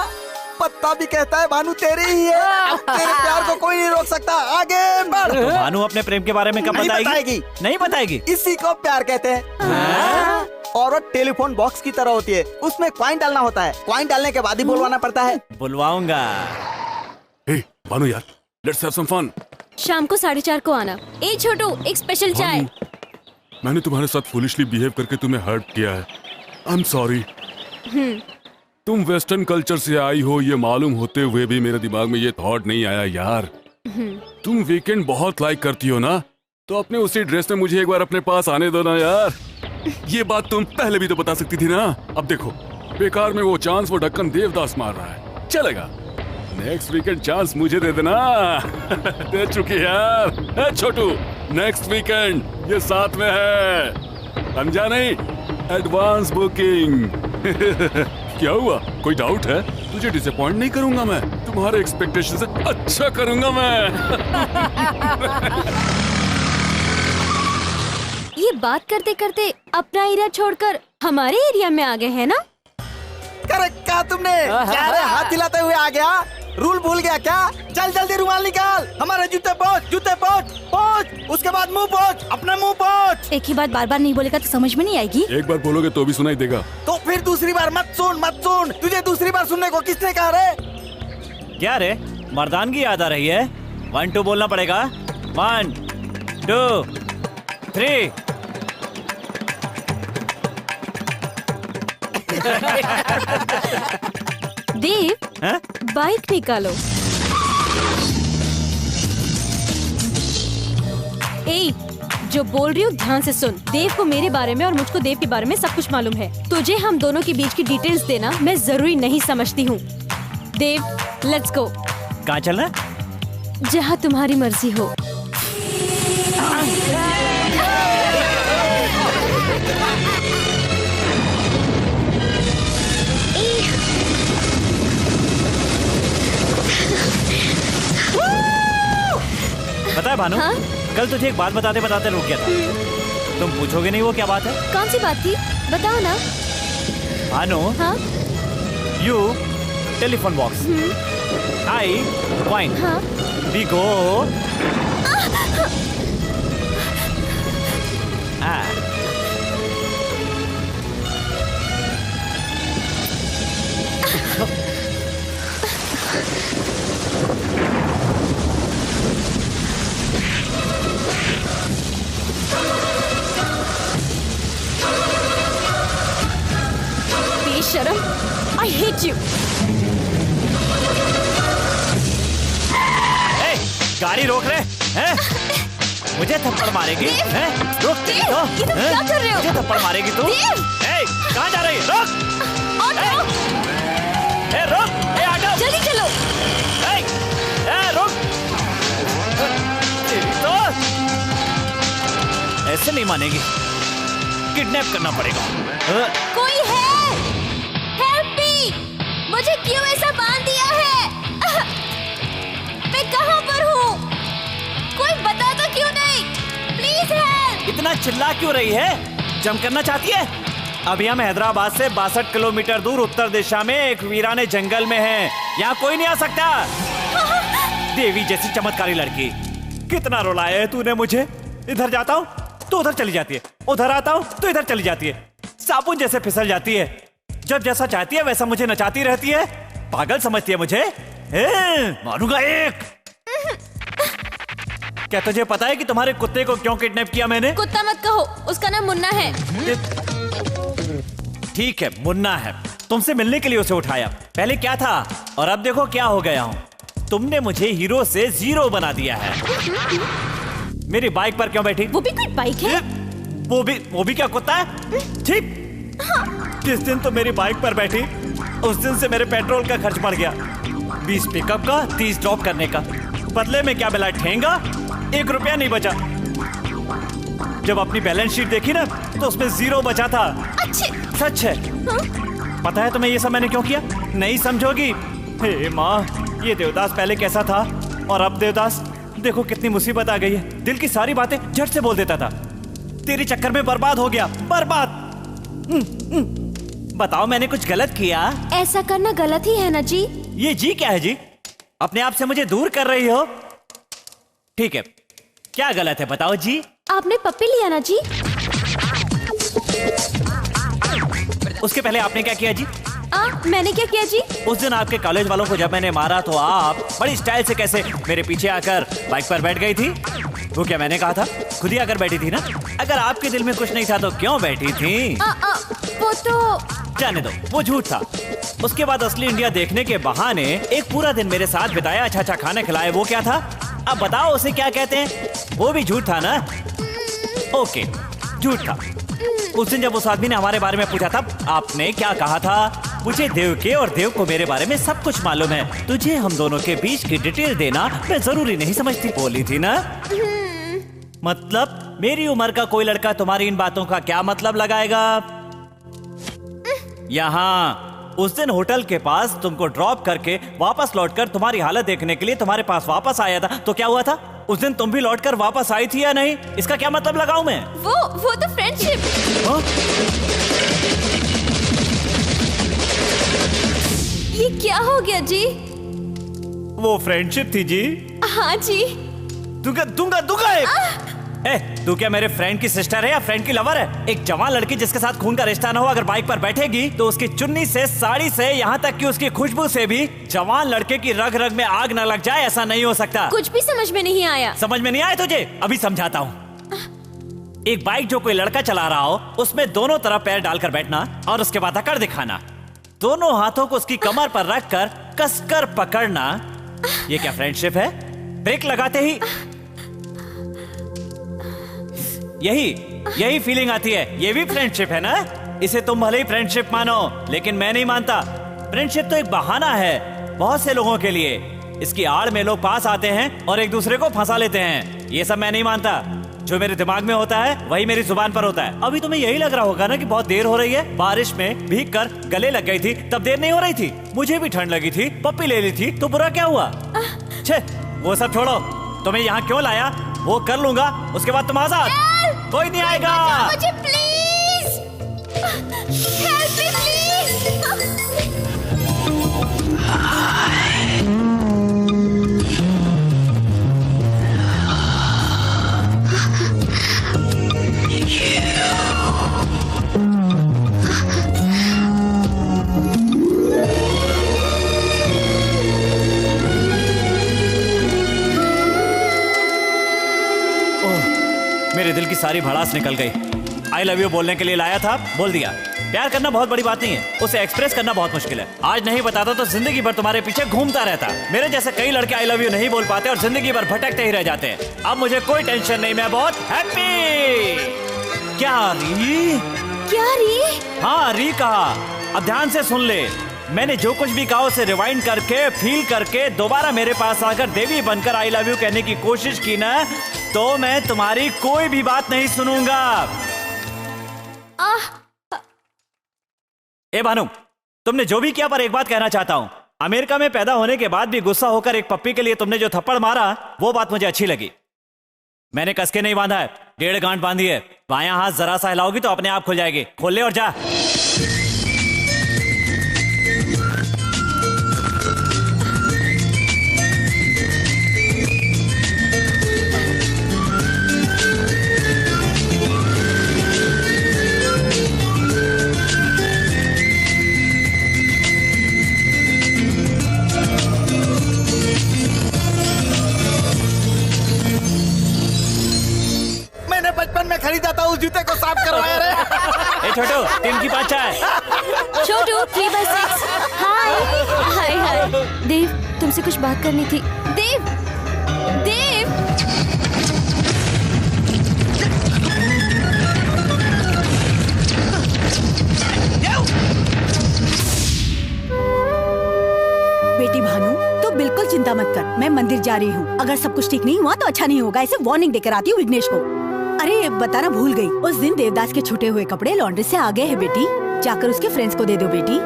पत्ता भी कहता है भानु तेरी ही है। तेरे प्यार को कोई नहीं रोक सकता, आगे बढ़। तो भानु अपने प्रेम के बारे में कब बताएगी? नहीं बताएगी। इसी को प्यार कहते हैं। और वो टेलीफोन बॉक्स की तरह होती है, उसमें कॉइन डालना होता है, कॉइन डालने के बाद ही बुलवाना पड़ता है। बुलवाऊंगा। हे भानु यार, लेट्स हैव सम फन। शाम को 4:30 को आना। ए छोटू, एक स्पेशल चाय। मैंने तुम्हारे साथ फूलिशली बिहेव करके तुम्हें हर्ट किया है। I am sorry. तुम वेस्टर्न कल्चर से आई हो ये मालूम होते हुए भी मेरे दिमाग में ये थॉट नहीं आया यार। तुम वीकेंड बहुत लाइक करती हो ना, तो अपने उसी ड्रेस में मुझे एक बार अपने पास आने दो ना यार। ये बात तुम पहले भी तो बता सकती थी ना। अब देखो, बेकार में वो चांस वो ढक्कन देवदास मार रहा है। चलेगा, नेक्स्ट वीकेंड चांस मुझे दे देना। दे चुकी यार। छोटू, नेक्स्ट वीकेंड ये साथ में है, समझा नहीं? Advance booking. क्या हुआ, कोई डाउट है? तुझे डिसअपॉइंट नहीं करूंगा मैं, तुम्हारे एक्सपेक्टेशन से अच्छा करूंगा मैं। ये बात करते करते अपना एरिया छोड़कर हमारे एरिया में आ गए हैं ना? करेक्ट कहा तुमने। क्या रे, हाथ हिलाते हुए आ गया? रूल भूल गया क्या? चल जल्दी रुमाल निकाल, हमारे जूते पोंछ, उसके बाद मुंह पोंछ, अपना मुंह पोंछ। एक ही बात बार बार नहीं बोलेगा तो समझ में नहीं आएगी। एक बार बोलोगे तो भी सुनाई देगा। तो फिर दूसरी बार मत सुन। तुझे दूसरी बार सुनने को किसने कहा रे? क्या रे, मर्दानगी याद आ रही है? 1 2 बोलना पड़ेगा। 1 2 3। देव, हाँ? बाइक निकालो। ए, जो बोल रही हूँ ध्यान से सुन। देव को मेरे बारे में और मुझको देव के बारे में सब कुछ मालूम है। तुझे हम दोनों के बीच की डिटेल्स देना मैं जरूरी नहीं समझती हूँ। देव, लेट्स गो। कहाँ चलना है? जहाँ तुम्हारी मर्जी हो। पता है भानु, हाँ? कल तुझे एक बात बताते बताते रुक गया था। तुम पूछोगे नहीं वो क्या बात है? कौन सी बात थी, बताओ ना। भानु, हाँ? You telephone box, I wine, हाँ? We go. बेशरम, I hate you। ए, गाड़ी रोक रहे हैं? मुझे थप्पड़ मारेगी? हैं? रुक तेरी तो, ये तुम हैं? क्या कर रहे हो? मुझे थप्पड़ मारेगी तू? देव! ए, कहाँ जा रही है? रुक! ए, रुक! ए, ऑटो! जल्दी चलो। रुक! तेरी तो ऐसे नहीं मानेगी, किडनैप करना पड़ेगा। कोई है? Help me! मुझे क्यों ऐसा बांध दिया है? मैं कहाँ पर हूँ? कोई बता तो क्यों नहीं? Please help! इतना चिल्ला क्यों रही है? जम करना चाहती है? अभी हम हैदराबाद से 62 किलोमीटर दूर उत्तर दिशा में एक वीराने जंगल में हैं। यहाँ कोई नहीं आ सकता। देवी जैसी चमत्कारी लड़की, कितना रुलाया है तूने मुझे। इधर जाता हूँ तो उधर चली जाती है, उधर आता हूँ तो इधर चली जाती है, साबुन जैसे फिसल जाती है। जब जैसा चाहती है वैसा मुझे नचाती रहती है। पागल समझती है मुझे। मारूंगा एक। क्या तुझे पता है कि तुम्हारे कुत्ते को क्यों किडनैप किया मैंने? कुत्ता मत कहो, उसका नाम मुन्ना है। ठीक है, मुन्ना है। तुमसे मिलने के लिए उसे उठाया। पहले क्या था और अब देखो क्या हो गया हूँ। तुमने मुझे हीरो से जीरो बना दिया है। मेरी बाइक पर क्यों बैठी? वो भी कोई बाइक है? वो भी क्या कुत्ता है? ठीक। जिस दिन तो मेरी बाइक पर बैठी उस दिन से मेरे पेट्रोल का खर्च बढ़ गया। 20 पिकअप का, 30 ड्रॉप करने का। बदले में क्या मिला? ठेंगा। 1 रुपया नहीं बचा। जब अपनी बैलेंस शीट देखी ना तो उसमें 0 बचा था। सच है। पता है तुम्हें ये सब मैंने क्यों किया? नहीं समझोगी। हे माँ, ये देवदास पहले कैसा था और अब देवदास देखो कितनी मुसीबत आ गई है। दिल की सारी बातें झट से बोल देता था। तेरे चक्कर में बर्बाद हो गया, बर्बाद। बताओ मैंने कुछ गलत किया? ऐसा करना गलत ही है ना जी। ये जी क्या है जी? अपने आप से मुझे दूर कर रही हो। ठीक है, क्या गलत है बताओ जी? आपने पप्पी लिया ना जी? उसके पहले आपने क्या किया जी? मैंने क्या किया जी? उस दिन आपके कॉलेज वालों को जब मैंने मारा तो आप बड़ी स्टाइल से कैसे मेरे पीछे आकर बाइक पर बैठ गई थी। वो क्या मैंने कहा था? खुद ही आकर बैठी थी ना। अगर आपके दिल में कुछ नहीं था तो क्यों बैठी थी? वो तो जाने दो, वो झूठ था। उसके बाद असली इंडिया देखने के बहाने एक पूरा दिन मेरे साथ बिताया, अच्छा अच्छा खाना खिलाए। वो क्या था? अब बताओ उसे क्या कहते हैं? वो भी झूठ था ना? ओके, झूठ था। उस दिन जब उस आदमी ने हमारे बारे में पूछा था आपने क्या कहा था? मुझे देव के और देव को मेरे बारे में सब कुछ मालूम है। तुझे हम दोनों के बीच की डिटेल देना मैं जरूरी नहीं समझती। बोली थी ना? मतलब मेरी उम्र का कोई लड़का तुम्हारी इन बातों का क्या मतलब लगाएगा? यहाँ उस दिन होटल के पास तुमको ड्रॉप करके वापस लौटकर तुम्हारी हालत देखने के लिए तुम्हारे पास वापस आया था, तो क्या हुआ था? उस दिन तुम भी लौटकर वापस आई थी या नहीं? इसका क्या मतलब लगाऊं मैं? वो तो फ्रेंडशिप। ये क्या हो गया जी? वो फ्रेंडशिप थी जी। हाँ जी। दूंगा एक। तू क्या मेरे फ्रेंड की सिस्टर है या फ्रेंड की लवर है? एक जवान लड़की जिसके साथ खून का रिश्ता न हो अगर बाइक पर बैठेगी तो उसकी चुन्नी से, साड़ी से, यहाँ तक कि उसकी खुशबू से भी जवान लड़के की रग रग में आग न लग जाए, ऐसा नहीं हो सकता। कुछ भी समझ में नहीं आया। समझ में नहीं आया तुझे? अभी समझाता हूँ। एक बाइक जो कोई लड़का चला रहा हो उसमें दोनों तरफ पैर डालकर बैठना और उसके बाद अकड़ दिखाना, दोनों हाथों को उसकी कमर पर रखकर कसकर पकड़ना, ये क्या फ्रेंडशिप है? ब्रेक लगाते ही यही फीलिंग आती है, ये भी फ्रेंडशिप है ना? इसे तुम भले ही फ्रेंडशिप मानो, लेकिन मैं नहीं मानता। फ्रेंडशिप तो एक बहाना है बहुत से लोगों के लिए। इसकी आड़ में लोग पास आते हैं और एक दूसरे को फंसा लेते हैं। ये सब मैं नहीं मानता। जो मेरे दिमाग में होता है वही मेरी जुबान पर होता है। अभी तुम्हें यही लग रहा होगा ना कि बहुत देर हो रही है। बारिश में भीग कर गले लग गई थी तब देर नहीं हो रही थी। मुझे भी ठंड लगी थी, पप्पी ले ली थी तो बुरा क्या हुआ? छे, वो सब छोड़ो। तुम्हें यहाँ क्यों लाया वो कर लूंगा, उसके बाद तुम आजाद। कोई नहीं आएगा। मुझे प्लीज हेल्प मी प्लीज। मेरे दिल की सारी भड़ास निकल गई। आई लव यू बोलने के लिए लाया था, बोल दिया। प्यार करना बहुत बड़ी बात नहीं है, उसे एक्सप्रेस करना बहुत मुश्किल है। आज नहीं बताता तो जिंदगी भर तुम्हारे पीछे घूमता रहता। मेरे जैसे कई लड़के आई लव यू नहीं बोल पाते और जिंदगी भर भटकते ही रह जाते हैं। अब मुझे कोई टेंशन नहीं, मैं बहुत हैप्पी। क्या री? हाँ री कहा। अब ध्यान से सुन ले। मैंने जो कुछ भी कहा उसे रिवाइंड करके, फील करके दोबारा मेरे पास आकर देवी बनकर आई लव यू कहने की कोशिश की ना, तो मैं तुम्हारी कोई भी बात नहीं सुनूंगा। ए भानु, तुमने जो भी किया पर एक बात कहना चाहता हूं। अमेरिका में पैदा होने के बाद भी गुस्सा होकर एक पप्पी के लिए तुमने जो थप्पड़ मारा वो बात मुझे अच्छी लगी। मैंने कसके नहीं बांधा है, 1.5 गांठ बांधी है। बायां हाथ जरा सा हिलाओगी तो अपने आप खुल जाएगी। खोल ले और जा। बचपन में खरीदा था उस जूते को साफ करवाया रे। ए छोटू, 3 की 5 चाय। छोटू 3/6। हाय हाय हाय। देव, तुमसे कुछ बात करनी थी। देव देव बेटी भानु, तो बिल्कुल चिंता मत कर। मैं मंदिर जा रही हूँ। अगर सब कुछ ठीक नहीं हुआ तो अच्छा नहीं होगा। ऐसे वार्निंग देकर आती हूँ विघ्नेश को। अरे बताना भूल गई, उस दिन देवदास के छूटे हुए कपड़े लॉन्ड्री से आ गए हैं बेटी। जाकर उसके फ्रेंड्स को दे दो बेटी।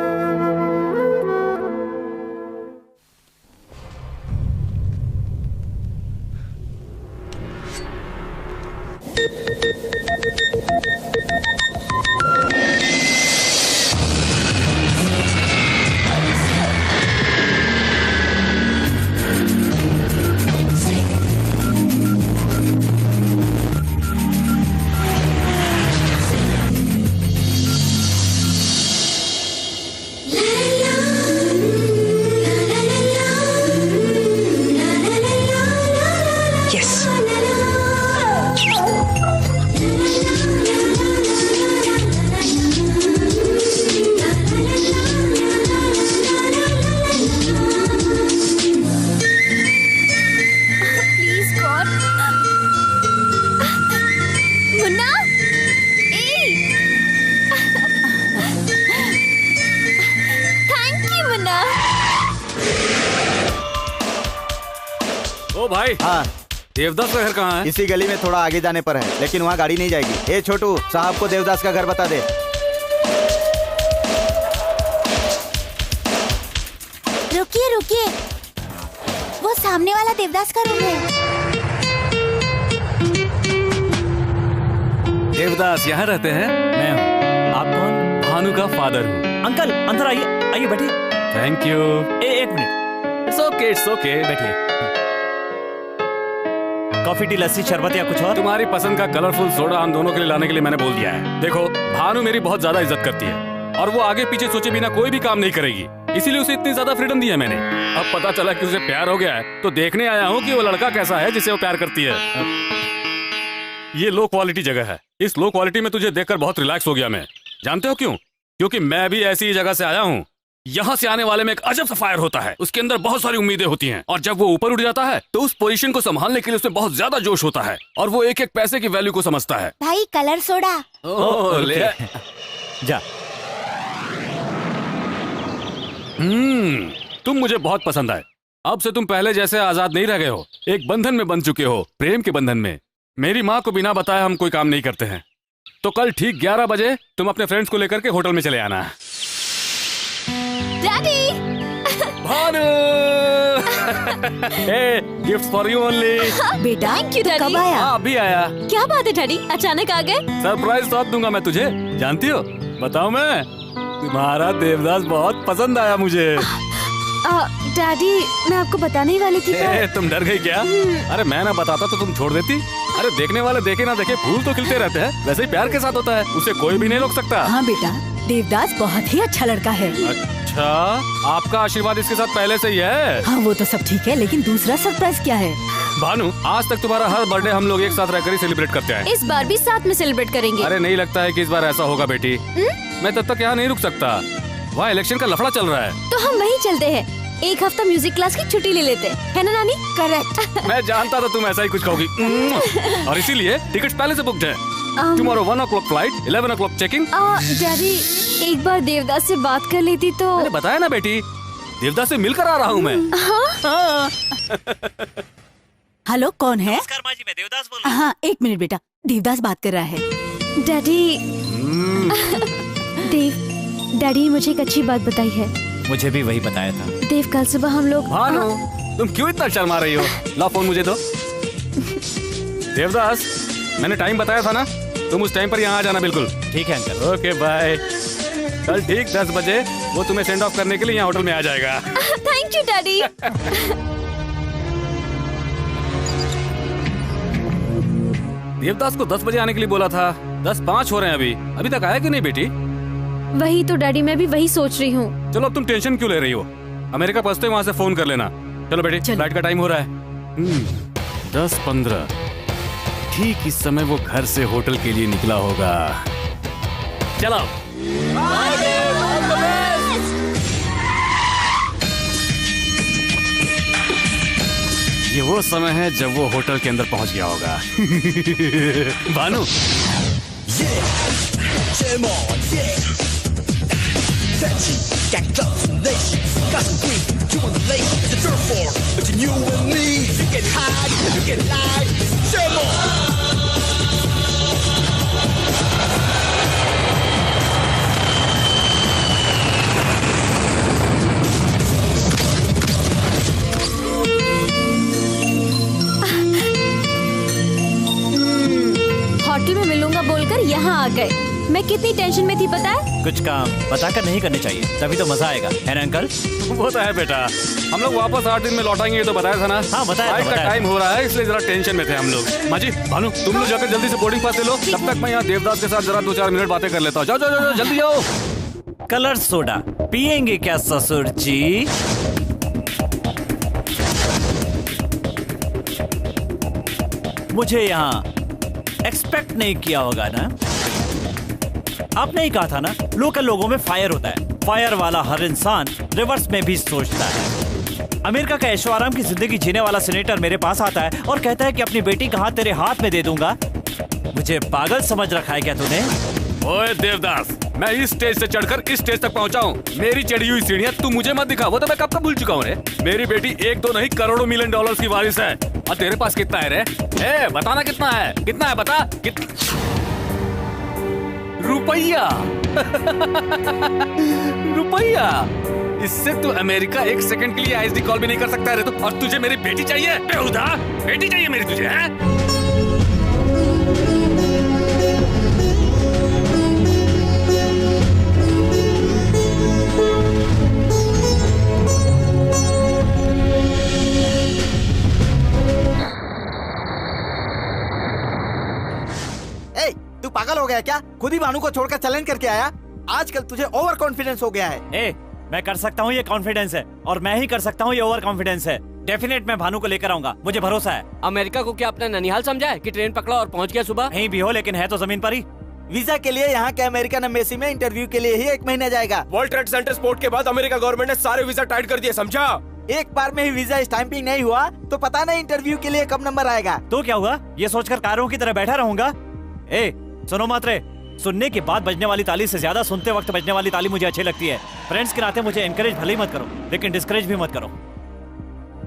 भाई, हाँ देवदास का घर कहाँ है? इसी गली में थोड़ा आगे जाने पर है, लेकिन वहाँ गाड़ी नहीं जाएगी। ए छोटू, साहब को देवदास का घर बता दे। सामने वाला देवदास का रूम है। देवदास यहाँ रहते हैं? मैं हूँ। आप कौन? भानु का फादर हूँ। अंकल अंदर आइए, आइए बैठिए। Thank you. एक मिनट। इट्स ओके बैठिए। कॉफी, टी, लस्सी, शरबत या कुछ और? तुम्हारी पसंद का कलरफुल सोडा हम दोनों के लिए लाने के लिए मैंने बोल दिया है। देखो, भानु मेरी बहुत ज्यादा इज्जत करती है और वो आगे पीछे सोचे बिना कोई भी काम नहीं करेगी, इसीलिए उसे इतनी ज्यादा फ्रीडम दी है मैंने। अब पता चला कि उसे प्यार हो गया है तो देखने आया हूँ कि वो लड़का कैसा है जिसे वो प्यार करती है। ये लो क्वालिटी जगह है। इस लो क्वालिटी में तुझे देखकर बहुत रिलैक्स हो गया मैं। जानते हो क्यों? क्योंकि मैं भी ऐसी जगह से आया हूँ। यहाँ से आने वाले में एक अजब सा फायर होता है, उसके अंदर बहुत सारी उम्मीदें होती हैं और जब वो ऊपर उठ जाता है तो उस पोजीशन को संभालने के लिए उसमें बहुत ज्यादा जोश होता है और वो एक एक पैसे की वैल्यू को समझता है। भाई कलर सोडा। ले जा। तुम मुझे बहुत पसंद आए। अब से तुम पहले जैसे आजाद नहीं रह गए हो, एक बंधन में बंध चुके हो, प्रेम के बंधन में। मेरी माँ को बिना बताए हम कोई काम नहीं करते हैं, तो कल ठीक 11 बजे तुम अपने फ्रेंड्स को लेकर के होटल में चले आना। Daddy. Bhanu gift for you only. बेटा Thank you, Daddy. कब आया? अभी आया। क्या बात है डैडी, अचानक आ गए? सरप्राइज साथ दूंगा मैं तुझे। जानती हो, बताऊं मैं, तुम्हारा देवदास बहुत पसंद आया मुझे। डैडी, मैं आपको बताने ही वाली थी पर... तुम डर गई क्या? अरे मैं ना बताता तो तुम छोड़ देती। अरे देखने वाले देखे ना देखे फूल तो खिलते रहते हैं, वैसे ही प्यार के साथ होता है, उसे कोई भी नहीं रोक सकता। हाँ बेटा, देवदास बहुत ही अच्छा लड़का है। अच्छा, आपका आशीर्वाद इसके साथ पहले से ही है। हाँ वो तो सब ठीक है, लेकिन दूसरा सरप्राइज क्या है? भानु, आज तक तुम्हारा हर बर्थडे हम लोग एक साथ रहकर ही सेलिब्रेट करते हैं। इस बार भी साथ में सेलिब्रेट करेंगे। अरे नहीं लगता है कि इस बार ऐसा होगा बेटी। मैं तब तक यहाँ नहीं रुक सकता, वहाँ इलेक्शन का लफड़ा चल रहा है। तो हम वहीं चलते हैं, एक हफ्ता म्यूजिक क्लास की छुट्टी ले लेते हैं, है ना नानी? करेक्ट। मैं जानता था तुम ऐसा ही कुछ कहोगी और इसीलिए टिकट्स पहले से बुक्ड है। Tomorrow 1 o'clock flight, 11 o'clock checking. Daddy, एक बार देवदास से बात कर लेती तो... मैंने बताया ना बेटी, देवदास से मिलकर आ रहा हूँ मैं। हाँ। हेलो, कौन है? नमस्कार माँ जी, मैं देवदास बोल रहा हूँ। हाँ एक मिनट बेटा, देवदास बात कर रहा है। डैडी डैडी मुझे एक अच्छी बात बताई है। मुझे भी वही बताया था। देव, कल सुबह हम लोग... भानु, तुम क्यों इतना शर्मा रही हो? ला फोन मुझे दो। देवदास, मैंने टाइम बताया था ना, तुम उस टाइम पर यहाँ आ जाना बिल्कुल। ठीक है अंकल। Okay bye. कल ठीक 10 बजे वो तुम्हें सेंड ऑफ करने के लिए यहाँ होटल में आ जाएगा। Thank you daddy. देवदास को 10 बजे आने के लिए बोला था, 10:05 हो रहे हैं अभी तक आया कि नहीं बेटी? वही तो डैडी, मैं भी वही सोच रही हूँ। चलो अब तुम टेंशन क्यों ले रही हो? अमेरिका पहुंचते वहाँ से फोन कर लेना। चलो बेटी, फ्लाइट का टाइम हो रहा है। 10:15। ठीक इस समय वो घर से होटल के लिए निकला होगा। चलो। ये वो समय है जब वो होटल के अंदर पहुंच गया होगा। भानु, होटल में मिलूंगा बोलकर यहाँ आ गए। मैं कितनी टेंशन में थी पता है? कुछ काम बताकर नहीं करने चाहिए, तभी तो मजा आएगा, है ना अंकल? वो तो है बेटा। हम लोग वापस 8 दिन में लौटाएंगे, ये तो बताया था ना। हाँ बताया था, फ्लाइट का बताया टाइम हो रहा है, इसलिए जरा टेंशन में थे हम लोग। माँ जी, भानु, तुम लोग जाकर जल्दी से बोर्डिंग पास ले लो, तब तक मैं यहाँ देवदास के साथ जरा 2-4 मिनट बातें कर लेता हूँ। जाओ जाओ जाओ, जल्दी जाओ। कलर सोडा पियेंगे क्या ससुर जी? मुझे यहाँ एक्सपेक्ट नहीं किया होगा ना? आपने ही कहा था ना, लोकल लोगों में फायर होता है। फायर वाला हर इंसान रिवर्स में भी सोचता है। अमेरिका का ऐशो आराम की जिंदगी जीने वाला सीनेटर मेरे पास आता है और कहता है कि अपनी बेटी का हाथ तेरे हाथ में दे दूंगा। मुझे पागल समझ रखा है क्या तूने? ओए देवदास, मैं इस स्टेज से चढ़कर इस स्टेज तक पहुंचा हूँ। मेरी चढ़ी हुई सीढ़ियाँ तू मुझे मत दिखा, वो तो मैं कब का भूल चुका हूँ रे। मेरी बेटी 1-2 नहीं करोड़ों मिलियन डॉलर्स की वारिस है। और तेरे पास कितना है रे? ए, बताना कितना है? कितना है बता? रुपया। रुपया। इससे तू अमेरिका एक सेकंड के लिए आईएसडी कॉल भी नहीं कर सकता है रे तू। और तुझे मेरी बेटी चाहिए बेहुदा? बेटी चाहिए मेरी तुझे हैं? ए, तू पागल हो गया क्या? खुद ही भानु को छोड़कर चैलेंज करके आया। आजकल तुझे ओवर कॉन्फिडेंस हो गया है। ए, मैं कर सकता हूँ, ये कॉन्फिडेंस है, और मैं ही कर सकता हूँ, ये ओवर कॉन्फिडेंस है। डेफिनेट मैं भानु को लेकर आऊंगा, मुझे भरोसा है। अमेरिका को क्या अपना ननिहाल समझा है कि ट्रेन पकड़ा और पहुंच गया सुबह? कहीं भी हो, लेकिन है तो जमीन पर ही। वीजा के लिए यहाँ के अमेरिकन एम्बेसी में इंटरव्यू के लिए ही 1 महीना जाएगा। वर्ल्ड ट्रेड सेंटर स्पोर्ट के बाद अमेरिका गवर्नमेंट ने सारे वीजा टाइट कर दिए, समझा? एक बार में ही वीजा स्टैंपिंग नहीं हुआ तो पता नहीं इंटरव्यू के लिए कब नंबर आएगा। तो क्या हुआ, ये सोचकर कारों की तरह बैठा रहूंगा? ए, सुनो मात्रे, सुनने के बाद बजने वाली ताली से ज्यादा सुनते वक्त बजने वाली ताली मुझे अच्छी लगती है। फ्रेंड्स के नाते मुझे एनकरेज भले ही मत करो, लेकिन डिस्करेज भी मत करो।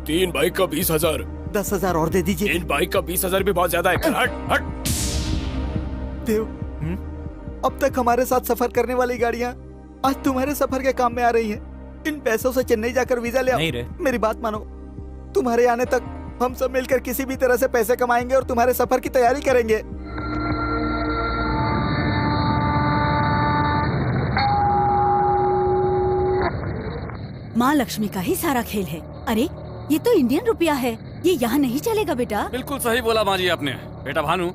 3 बाइक का 20,000। 10,000 और दे दीजिए। 3 बाइक का 20,000 भी बहुत ज्यादा है। हट हट। देव, अब तक हमारे साथ सफर करने वाली गाड़ियाँ आज तुम्हारे सफर के काम में आ रही हैं। इन पैसों से चेन्नई जाकर वीजा ले आओ। नहीं रे। मेरी बात मानो, तुम्हारे आने तक हम सब मिलकर किसी भी तरह से पैसे कमाएंगे और तुम्हारे सफर की तैयारी करेंगे। माँ लक्ष्मी का ही सारा खेल है। अरे ये तो इंडियन रुपया है, ये यहाँ नहीं चलेगा बेटा। बिल्कुल सही बोला माँ जी आपने। बेटा भानु,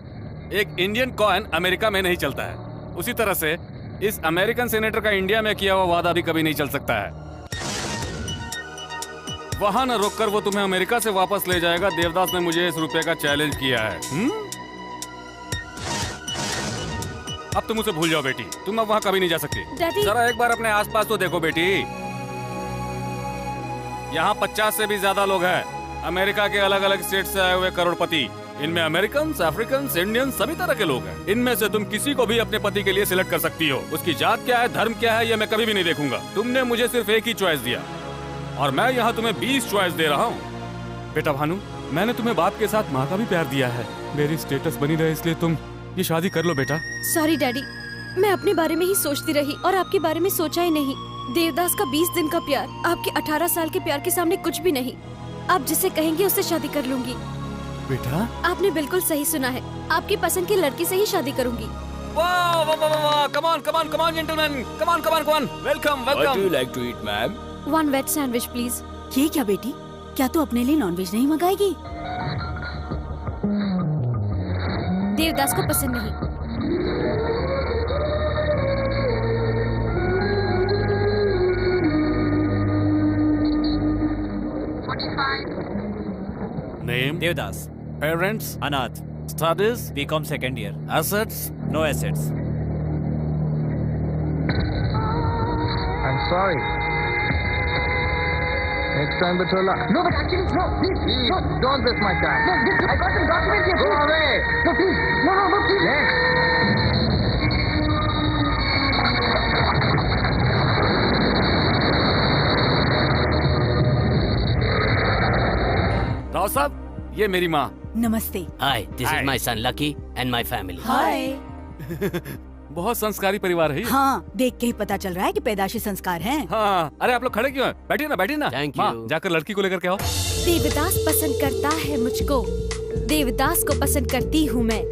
एक इंडियन कॉइन अमेरिका में नहीं चलता है, उसी तरह से इस अमेरिकन सेनेटर का इंडिया में किया हुआ वादा भी कभी नहीं चल सकता है। वहाँ न रोककर वो तुम्हें अमेरिका से वापस ले जाएगा। देवदास ने मुझे इस रुपये का चैलेंज किया है। अब तुम उसे भूल जाओ बेटी, तुम अब वहाँ कभी नहीं जा सकती। डैडी। जरा एक बार अपने आसपास तो देखो बेटी, यहाँ 50 से भी ज्यादा लोग हैं। अमेरिका के अलग अलग स्टेट से आए हुए करोड़पति, इनमें अमेरिकन, अफ्रीकन, इंडियन, सभी तरह के लोग हैं। इनमें से तुम किसी को भी अपने पति के लिए सिलेक्ट कर सकती हो। उसकी जात क्या है, धर्म क्या है, ये मैं कभी भी नहीं देखूंगा। तुमने मुझे सिर्फ एक ही चॉइस दिया और मैं यहाँ तुम्हें 20 चॉइस दे रहा हूँ। बेटा भानु, मैंने तुम्हें बाप के साथ माँ का भी प्यार दिया है। मेरी स्टेटस बनी रहे इसलिए तुम ये शादी कर लो बेटा। सॉरी डैडी, मैं अपने बारे में ही सोचती रही और आपके बारे में सोचा ही नहीं। देवदास का 20 दिन का प्यार आपके 18 साल के प्यार के सामने कुछ भी नहीं। आप जिसे कहेंगे उससे शादी कर लूंगी। बेटा आपने बिल्कुल सही सुना है, आपकी पसंद की लड़की से ही शादी करूंगी। वाह वाह वाह वाह, come on come on come on gentleman, come on come on come on, welcome What do welcome. you like to eat, ma'am? 1 veg sandwich please. ये क्या बेटी, क्या तू अपने लिए नॉनवेज नहीं मंगाएगी? देवदास को पसंद नहीं। नेम देवदास। पेरेंट्स अनाथ। Studies BCom second year. Assets no assets. I'm sorry. Next time, Batola. No, but actually, no, please, no, don't waste my time. No, this, I got some documents here. Go away. No, please. No, please. Yes. Rao साहब, ये मेरी माँ। नमस्ते। Hi, this Hi. is my son Lucky and my family. हाय। बहुत संस्कारी परिवार है ये। हाँ, देख के ही पता चल रहा है कि पैदाशी संस्कार हैं। हाँ, अरे आप लोग खड़े क्यों हैं? बैठिए ना बैठिए ना। Thank माँ, you. जाकर लड़की को लेकर के आओ। देवदास पसंद करता है मुझको, देवदास को पसंद करती हूँ मैं।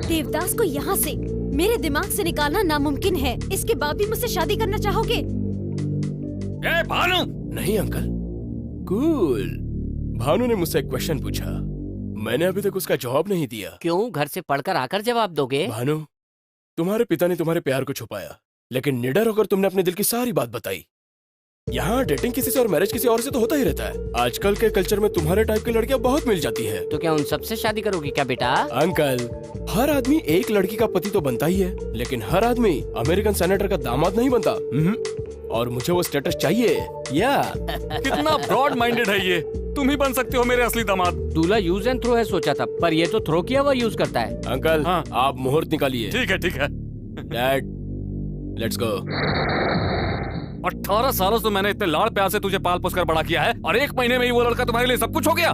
देवदास को यहाँ से मेरे दिमाग से निकालना नामुमकिन है। इसके बाद भी मुझसे शादी करना चाहोगे? ए भानु, नहीं अंकल, कूल। भानु ने मुझसे एक क्वेश्चन पूछा, मैंने अभी तक उसका जवाब नहीं दिया। क्यों, घर से पढ़कर आकर जवाब दोगे? भानु, तुम्हारे पिता ने तुम्हारे प्यार को छुपाया, लेकिन निडर होकर तुमने अपने दिल की सारी बात बताई। यहाँ डेटिंग किसी से और मैरिज किसी और से तो होता ही रहता है। आजकल के कल्चर में तुम्हारे टाइप की लड़कियां बहुत मिल जाती है। तो क्या उन सबसे शादी करोगी क्या बेटा? अंकल, हर आदमी एक लड़की का पति तो बनता ही है, लेकिन हर आदमी अमेरिकन सेनेटर का दामाद नहीं बनता। और मुझे वो स्टेटस चाहिए। या कितना ब्रॉड माइंडेड है ये। तुम ही बन सकते हो मेरे असली दामाद। दूल्हा यूज एंड थ्रो है सोचा था, पर ये तो थ्रो किया हुआ यूज करता है। अंकल, हाँ। आप मुहूर्त निकालिए। ठीक है। Dad, let's go. 18 सालों से मैंने इतने लाड़ प्यार से तुझे पाल पोस कर बड़ा किया है और 1 महीने में ही वो लड़का तुम्हारे लिए सब कुछ हो गया।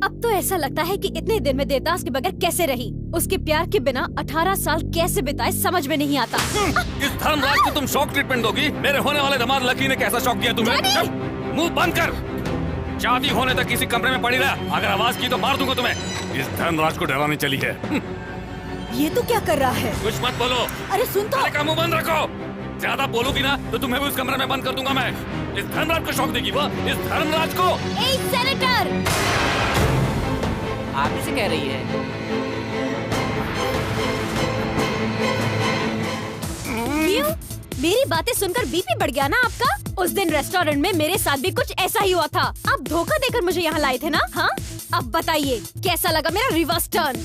अब तो ऐसा लगता है कि इतने दिन में देवदास के बगैर कैसे रही। उसके प्यार के बिना 18 साल कैसे बिताए समझ में नहीं आता। इस धर्मराज को तुम शॉक ट्रीटमेंट दोगी? मेरे होने वाले दामाद लकी ने कैसा शॉक दिया तुम्हें? मुंह बंद कर। शादी होने तक किसी कमरे में पड़ी रहा। अगर आवाज की तो मार दूंगा तुम्हें। इस धर्मराज को डराने चली है। ये तो क्या कर रहा है? कुछ मत बोलो। अरे सुन तो। मुंह बंद रखो। ज्यादा बोलोगी ना तो तुम्हें भी उस कमरे में बंद कर दूंगा मैं। इस धर्मराज को शॉक देगी वो। इस धर्मराज को। ए सेनेटर, आप ही से कह रही है। क्यों? मेरी बातें सुनकर बीपी बढ़ गया ना आपका? उस दिन रेस्टोरेंट में मेरे साथ भी कुछ ऐसा ही हुआ था। आप धोखा देकर मुझे यहाँ लाए थे ना? हाँ, अब बताइए कैसा लगा मेरा रिवर्स टर्न?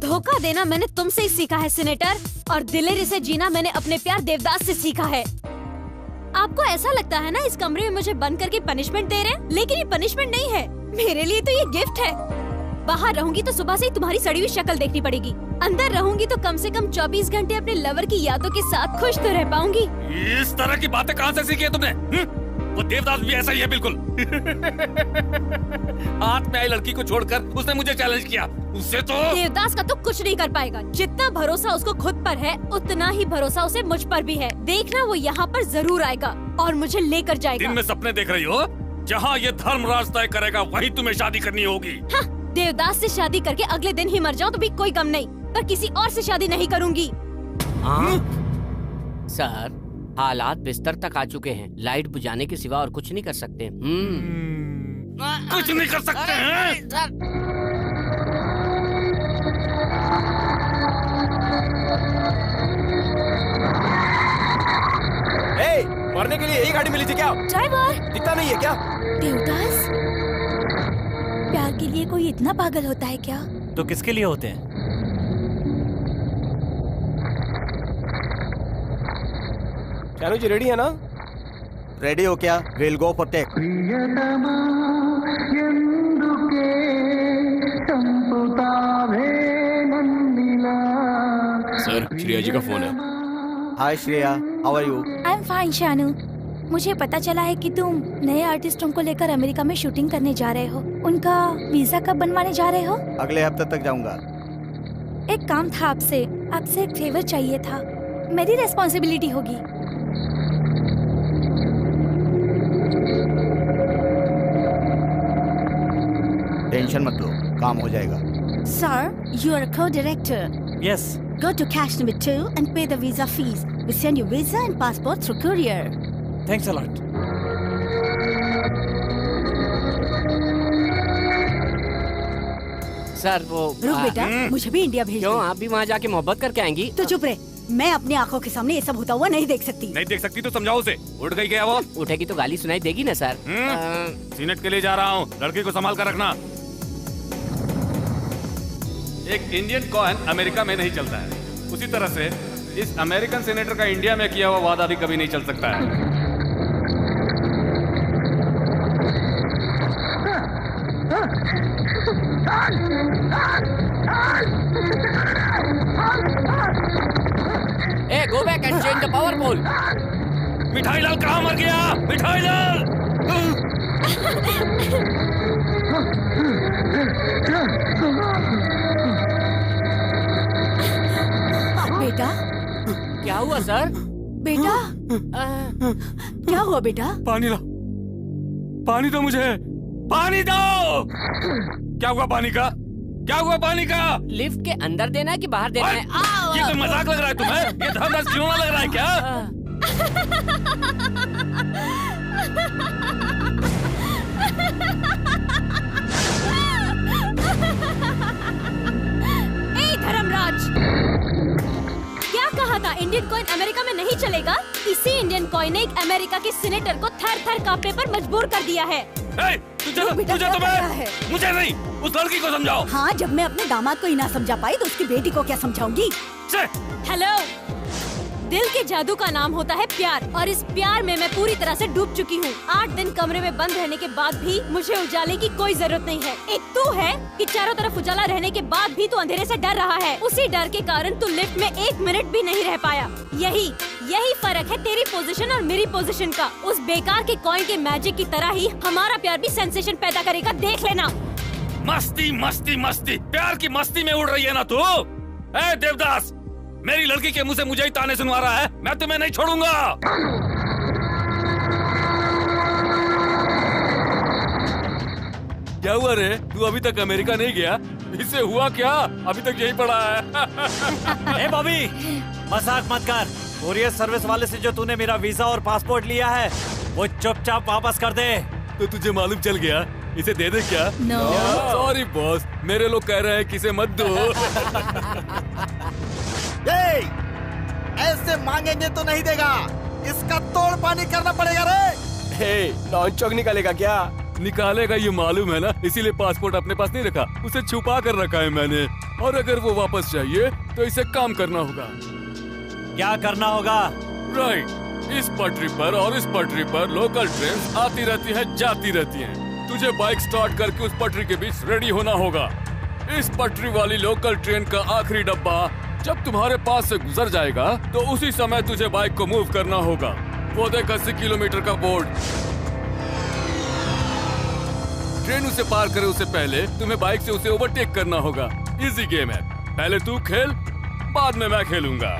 धोखा देना मैंने तुमसे ही सीखा है सेनेटर, और दिलेरी से जीना मैंने अपने प्यार देवदास से सीखा है। आपको ऐसा लगता है ना इस कमरे में मुझे बंद करके पनिशमेंट दे रहे हैं, लेकिन ये पनिशमेंट नहीं है, मेरे लिए तो ये गिफ्ट है। बाहर रहूंगी तो सुबह से ही तुम्हारी सड़ी हुई शक्ल देखनी पड़ेगी, अंदर रहूंगी तो कम से कम 24 घंटे अपने लवर की यादों के साथ खुश तो रह पाऊंगी। इस तरह की बातें कहाँ से सीखी है तुमने? वो देवदास भी ऐसा ही है बिल्कुल। हाथ में आई लड़की को छोड़कर उसने मुझे चैलेंज किया। उससे तो देवदास का तो कुछ नहीं कर पाएगा। जितना भरोसा उसको खुद पर है उतना ही भरोसा उसे मुझ पर भी है। देखना वो यहाँ पर जरूर आएगा और मुझे लेकर जाएगा। दिन में सपने देख रही हो? जहाँ ये धर्मराज तय करेगा वहीं तुम्हें शादी करनी होगी। हाँ, देवदास से शादी करके अगले दिन ही मर जाऊं तो भी कोई गम नहीं, पर किसी और से शादी नहीं करूंगी। सर, हालात बिस्तर तक आ चुके हैं। लाइट बुझाने के सिवा और कुछ नहीं कर सकते। कुछ नहीं कर सकते हैं? मरने के लिए यही गाड़ी मिली थी क्या? ड्राइवर दिखता नहीं है क्या? देवदास, प्यार के लिए कोई इतना पागल होता है क्या? तो किसके लिए होते हैं? चानू जी रेडी है ना? रेडी हो क्या? Will go for take. Sir, Shreya ji का फोन है। Hi Shreya, how are you? I am fine Shanu. मुझे पता चला है कि तुम नए आर्टिस्टों को लेकर अमेरिका में शूटिंग करने जा रहे हो। उनका वीजा कब बनवाने जा रहे हो? अगले हफ्ते तक जाऊंगा। एक काम था आपसे एक फेवर चाहिए था। मेरी रेस्पॉन्सिबिलिटी होगी। टेंशन मत लो, काम हो जाएगा। Sir, you are a co-director. Yes. Go to cash number 2 and pay the visa fees. We send you visa and passport through courier. Thanks a lot. Sir वो रुक बेटा, मुझे भी इंडिया भेज क्यों? दो। आप भी वहाँ जाके मोहब्बत करके आएंगी? तो चुप रहे, मैं अपनी आंखों के सामने ये सब होता हुआ नहीं देख सकती। नहीं देख सकती तो समझाओ उसे। उठ गई क्या वो? उठेगी तो गाली सुनाई देगी ना सर। सीनेट के लिए जा रहा हूँ, लड़की को संभाल कर रखना। एक इंडियन कॉइन अमेरिका में नहीं चलता है, उसी तरह से इस अमेरिकन सेनेटर का इंडिया में किया हुआ वादा भी कभी नहीं चल सकता है। ए, go back and change the power pole. मिठाई लाल कहाँ मर गया? मिठाई लाल! बेटा, क्या हुआ सर? बेटा, क्या हुआ बेटा? पानी ला, पानी दो मुझे, पानी दो। क्या हुआ पानी का? क्या हुआ पानी का? लिफ्ट के अंदर देना है कि बाहर देना है? ये कोई मजाक लग रहा है तुम्हें? ये धर्मराज क्यों लग रहा है क्या? ए धर्मराज, क्या कहा था? इंडियन कॉइन अमेरिका में नहीं चलेगा? इसी इंडियन कॉइन ने एक अमेरिका के सीनेटर को थर-थर कांपने पर मजबूर कर दिया है। तुझे तो मैं, मुझे नहीं, उस लड़की को समझाओ। हाँ, जब मैं अपने दामाद को ही ना समझा पाई तो उसकी बेटी को क्या समझाऊंगी? हेलो, दिल के जादू का नाम होता है प्यार, और इस प्यार में मैं पूरी तरह से डूब चुकी हूँ। 8 दिन कमरे में बंद रहने के बाद भी मुझे उजाले की कोई जरूरत नहीं है। एक तू है कि चारों तरफ उजाला रहने के बाद भी तू अंधेरे से डर रहा है। उसी डर के कारण तू लिफ्ट में 1 मिनट भी नहीं रह पाया। यही फर्क है तेरी पोजीशन और मेरी पोजीशन का। उस बेकार के कॉइन के मैजिक की तरह ही हमारा प्यार भी सेंसेशन पैदा करेगा, देख लेना। मस्ती मस्ती मस्ती, प्यार की मस्ती में उड़ रही है ना तू? ए देवदास, मेरी लड़की के मुंह से मुझे ही ताने सुनवा रहा है। मैं तुम्हें नहीं छोड़ूंगा। क्या हुआ रे? तू अभी तक अमेरिका नहीं गया? इससे हुआ क्या? अभी तक यही पड़ा है। ए बॉबी, मजाक मत कर। कोरियर सर्विस वाले से जो तूने मेरा वीजा और पासपोर्ट लिया है वो चुपचाप वापस कर दे। तो तुझे मालूम चल गया? इसे दे दे क्या? No. सॉरी बॉस, मेरे लोग कह रहे हैं कि इसे मत दो। ऐसे मांगेंगे तो नहीं देगा, इसका तोड़ पानी करना पड़ेगा रे। हे, लॉन्च चौक निकालेगा क्या? निकालेगा ये मालूम है ना, इसीलिए पासपोर्ट अपने पास नहीं रखा, उसे छुपा कर रखा है मैंने। और अगर वो वापस चाहिए तो इसे काम करना होगा। क्या करना होगा? राइट, इस पटरी पर और इस पटरी पर लोकल ट्रेन आती रहती है, जाती रहती हैं। तुझे बाइक स्टार्ट करके उस पटरी के बीच रेडी होना होगा। इस पटरी वाली लोकल ट्रेन का आखिरी डब्बा जब तुम्हारे पास से गुजर जाएगा तो उसी समय तुझे बाइक को मूव करना होगा। वो देख 80 किलोमीटर का बोर्ड। ट्रेन उसे पार करे उससे पहले तुम्हें बाइक से उसे ओवरटेक करना होगा। इजी गेम है, पहले तू खेल, बाद में मैं खेलूंगा।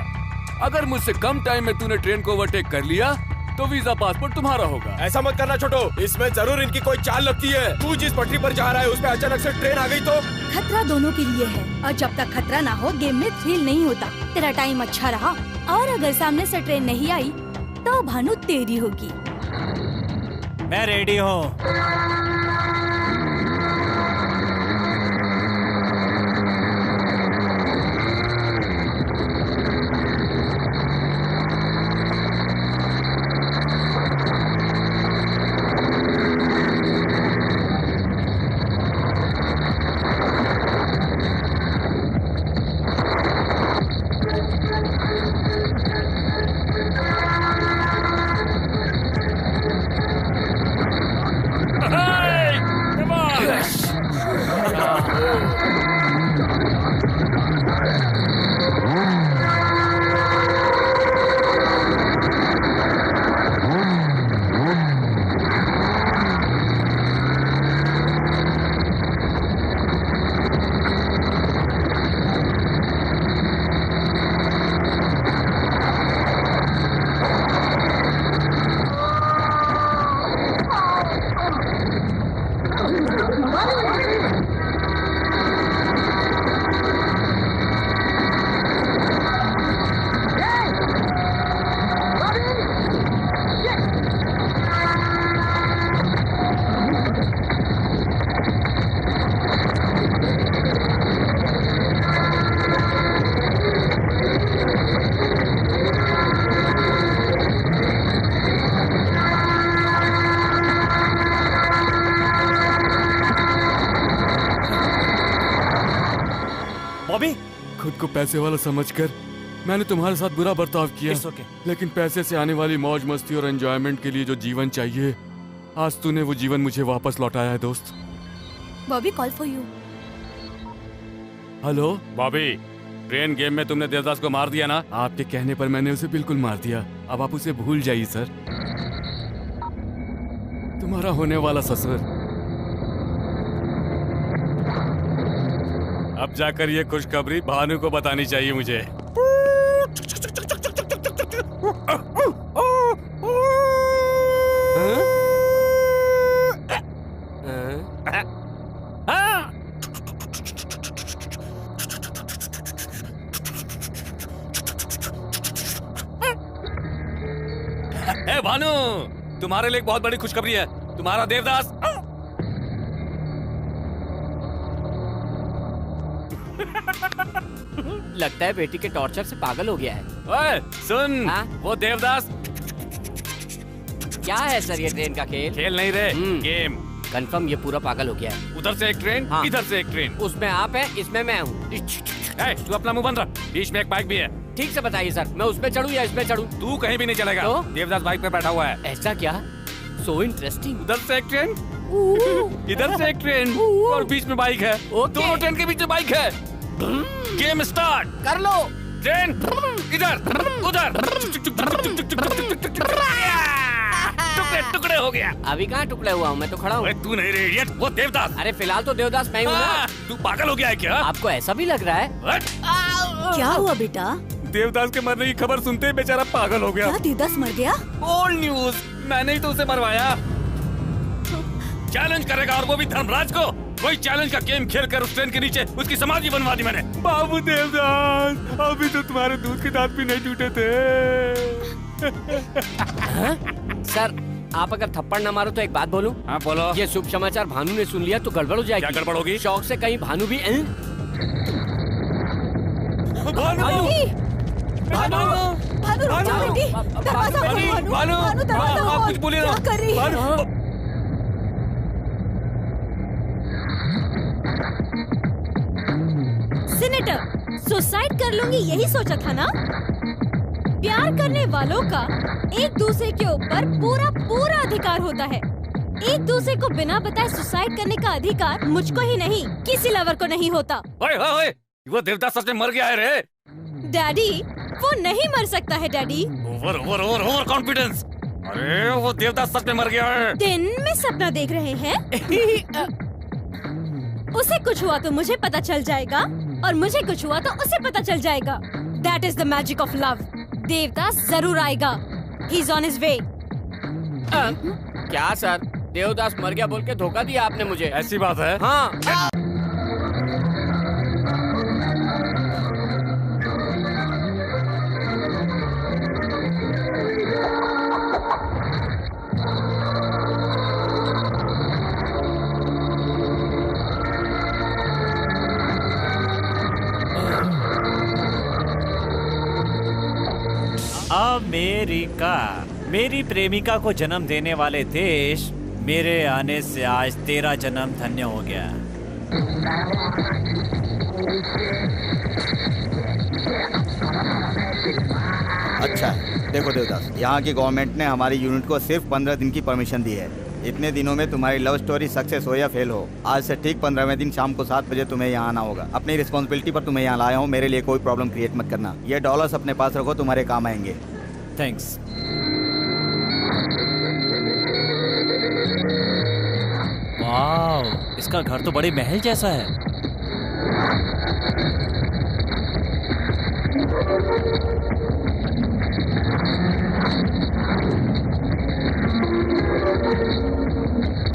अगर मुझसे कम टाइम में तूने ट्रेन को ओवरटेक कर लिया तो वीजा पासपोर्ट तुम्हारा होगा। ऐसा मत करना छोटो, इसमें जरूर इनकी कोई चाल लगती है। तू जिस पटरी पर जा रहा है उस पे अचानक से ट्रेन आ गई तो? खतरा दोनों के लिए है और जब तक खतरा ना हो गेम में थ्रिल नहीं होता। तेरा टाइम अच्छा रहा और अगर सामने से ट्रेन नहीं आई तो भानु तेरी होगी। मैं रेडी हूँ। खुद को पैसे वाला समझकर मैंने तुम्हारे साथ बुरा बर्ताव किया। okay. लेकिन पैसे से आने वाली मौज मस्ती और एंजॉयमेंट के लिए जो जीवन चाहिए, आज तूने वो जीवन मुझे वापस लौटाया है दोस्त। Bobby call for you. Hello Bobby, train game में तुमने देवदास को मार दिया ना? आपके कहने पर मैंने उसे बिल्कुल मार दिया। अब आप उसे भूल जाइए सर। तुम्हारा होने वाला ससुर। अब जाकर ये खुशखबरी भानु को बतानी चाहिए मुझे। ए भानु, तुम्हारे लिए एक बहुत बड़ी खुशखबरी है। तुम्हारा देवदास लगता है बेटी के टॉर्चर से पागल हो गया है। ओए सुन, हाँ? वो देवदास। क्या है सर ये ट्रेन का खेल? खेल नहीं रे, गेम। कंफर्म ये पूरा पागल हो गया है। उधर से एक ट्रेन, हाँ। इधर से एक ट्रेन। उसमें आप हैं, इसमें मैं हूँ। तू अपना मुंह बंद रख, बीच में एक बाइक भी है। ठीक से बताइए सर, मैं उसमें चढ़ूँ या इसमें चढ़ूँ? तू कहीं भी नहीं चलेगा। तो? देवदास बाइक पे बैठा हुआ है। ऐसा क्या? So interesting. उधर से एक ट्रेन, इधर से एक ट्रेन और बीच में बाइक है। दोनों ट्रेन के बीच में बाइक है। गेम स्टार्ट कर लो। ट्रेन इधर उधर। टुकड़े टुकड़े हो गया। अभी कहाँ टुकड़े हुआ हूँ, मैं तो खड़ा हूँ। तू नहीं रे इडियट, वो देवदास। अरे फिलहाल तो देवदास मैं हूँ ना। तू पागल हो गया है क्या? आपको ऐसा भी लग रहा है? क्या हुआ बेटा? देवदास के मरने की खबर सुनते ही बेचारा पागल हो गया। क्या देवदास मर गया? ओल्ड न्यूज, मैंने ही तो उसे मरवाया। चैलेंज करेगा और वो भी धर्मराज को। वही चैलेंज का गेम खेलकर उस ट्रेन के नीचे उसकी समाधि बनवा दी मैंने। बाबू देवदास, अभी तो तुम्हारे दूध के दांत भी नहीं टूटे थे। सर आप अगर थप्पड़ न मारो तो एक बात बोलूं? हाँ बोलो। ये शुभ समाचार भानु ने सुन लिया तो गड़बड़ हो जाएगी। क्या गड़बड़ होगी? शौक से कहीं भानु भी भानु, भानु, रुक जा बेटी, दरवाजा खोलो भानु, भानु दरवाजा आप खोल। कुछ बोलिए ना। क्या कर रही है? सीनेटर, सुसाइड कर लूंगी यही सोचा था ना? प्यार करने वालों का एक दूसरे के ऊपर पूरा पूरा अधिकार होता है। एक दूसरे को बिना बताए सुसाइड करने का अधिकार मुझको ही नहीं, किसी लवर को नहीं होता। ओए ओए ओए, वो देवदास सच में मर गया है रे। डैडी, वो नहीं मर सकता है daddy. Over over over over confidence. अरे वो देवदास सच में मर गया है। दिन में सपना देख रहे हैं? उसे कुछ हुआ तो मुझे पता चल जाएगा और मुझे कुछ हुआ तो उसे पता चल जाएगा। That is the magic of love. Devdas जरूर आएगा। He's on his way. क्या सर, देवदास मर गया बोल के धोखा दिया आपने मुझे। ऐसी बात है? हाँ। अमेरिका, मेरी प्रेमिका को जन्म देने वाले देश, मेरे आने से आज तेरा जन्म धन्य हो गया। अच्छा है, देखो देवदास, यहाँ की गवर्नमेंट ने हमारी यूनिट को सिर्फ 15 दिन की परमिशन दी है। इतने दिनों में तुम्हारी लव स्टोरी सक्सेस हो या फेल हो, आज से ठीक 15वें दिन शाम को 7 बजे तुम्हें यहाँ आना होगा। अपनी रिस्पॉन्सिबिलिटी पर तुम्हें यहाँ लाया हूँ, मेरे लिए कोई प्रॉब्लम क्रिएट मत करना। ये डॉलर्स अपने पास रखो, तुम्हारे काम आएंगे। थैंक्स। वाह, इसका घर तो बड़े महल जैसा है।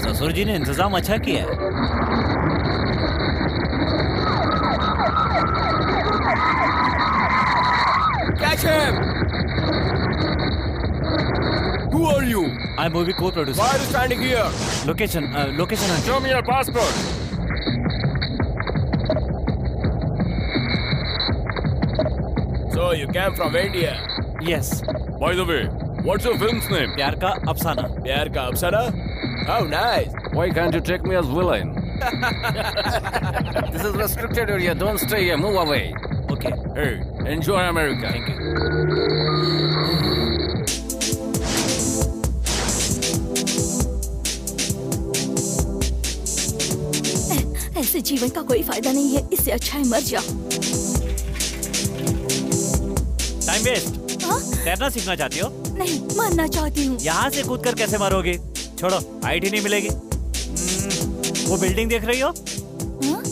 ससुर जी ने इंतजाम अच्छा किया है। Catch him! Who are you? I'm movie co-producer. Why are you standing here? Location. Show me your passport. So you came from India? Yes. By the way, what's your film's name? प्यार का अफसाना। प्यार का अफसाना? How nice! Why can't you take me as villain? This is restricted area. Don't stay here. Move away. Okay. Hey, enjoy America. Thank you. ऐसे जीवन का कोई फायदा नहीं है, इससे अच्छा है मर जाओ। Time waste. हाँ? तैरना सीखना चाहती हो? नहीं, मरना चाहती हूँ। यहाँ से कूदकर कैसे मरोगी? छोड़ो, आईडी नहीं मिलेगी। वो बिल्डिंग देख रही हो? हाँ?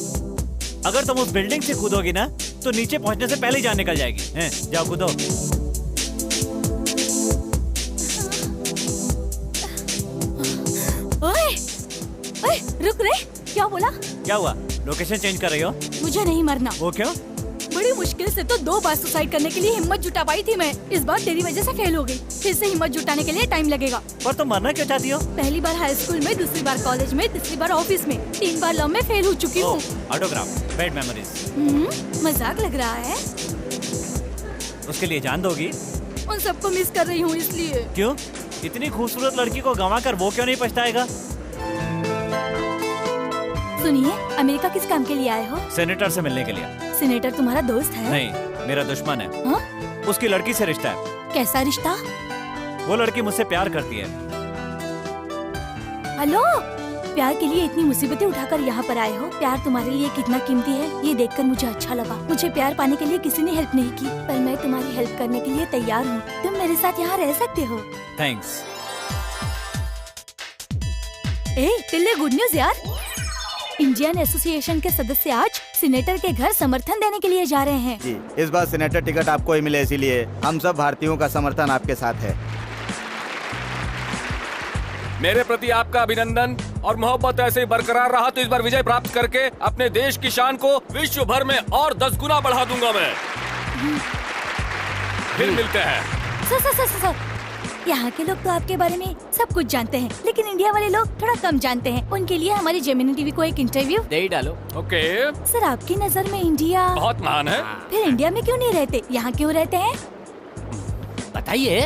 अगर तुम उस बिल्डिंग से कूदोगी ना, तो नीचे पहुँचने से पहले ही जान निकल जाएगी। हैं? जाओ कूदो। ओए, ओए, रुक रे, क्या बोला? क्या हुआ? लोकेशन चेंज कर रही हो? मुझे नहीं मरना। वो क्यों? बड़ी मुश्किल से तो 2 बार सुसाइड करने के लिए हिम्मत जुटा पाई थी मैं। इस बार तेरी वजह से फेल हो गई। फिर से हिम्मत जुटाने के लिए टाइम लगेगा। पर तुम मरना क्यों चाहती हो? पहली बार हाई स्कूल में, दूसरी बार कॉलेज में, तीसरी बार ऑफिस में, 3 बार लव में फेल हो चुकी हूँ। Autograph, bad memories. मजाक लग रहा है? उसके लिए जान दोगी? उन सबको मिस कर रही हूँ इसलिए। क्यों? इतनी खूबसूरत लड़की को गंवाकर वो क्यों नहीं पछताएगा? सुनिए, अमेरिका किस काम के लिए आए हो? सेनेटर से मिलने के लिए। सीनेटर तुम्हारा दोस्त है? नहीं, मेरा दुश्मन है। हाँ? उसकी लड़की से रिश्ता है। कैसा रिश्ता? वो लड़की मुझसे प्यार करती है। हेलो, प्यार के लिए इतनी मुसीबतें उठाकर यहाँ पर आए हो। प्यार तुम्हारे लिए कितना कीमती है, ये देखकर मुझे अच्छा लगा। मुझे प्यार पाने के लिए किसी ने हेल्प नहीं की, पर मैं तुम्हारी हेल्प करने के लिए तैयार हूँ। तुम मेरे साथ यहाँ रह सकते हो। थैंक्स। ए टिल्ले, गुड न्यूज यार। इंडियन एसोसिएशन के सदस्य आज सीनेटर के घर समर्थन देने के लिए जा रहे हैं। जी, इस बार सीनेटर टिकट आपको ही मिले, इसीलिए हम सब भारतीयों का समर्थन आपके साथ है। मेरे प्रति आपका अभिनंदन और मोहब्बत ऐसे ही बरकरार रहा तो इस बार विजय प्राप्त करके अपने देश की शान को विश्व भर में और 10 गुना बढ़ा दूंगा मैं। फिर मिलते हैं। सर, यहाँ के लोग तो आपके बारे में सब कुछ जानते हैं, लेकिन इंडिया वाले लोग थोड़ा कम जानते हैं। उनके लिए हमारी जेमिनी टीवी को एक इंटरव्यू दे ही डालो। ओके। सर, आपकी नजर में इंडिया बहुत महान है। फिर इंडिया में क्यों नहीं रहते, यहाँ क्यों रहते हैं? बताइए।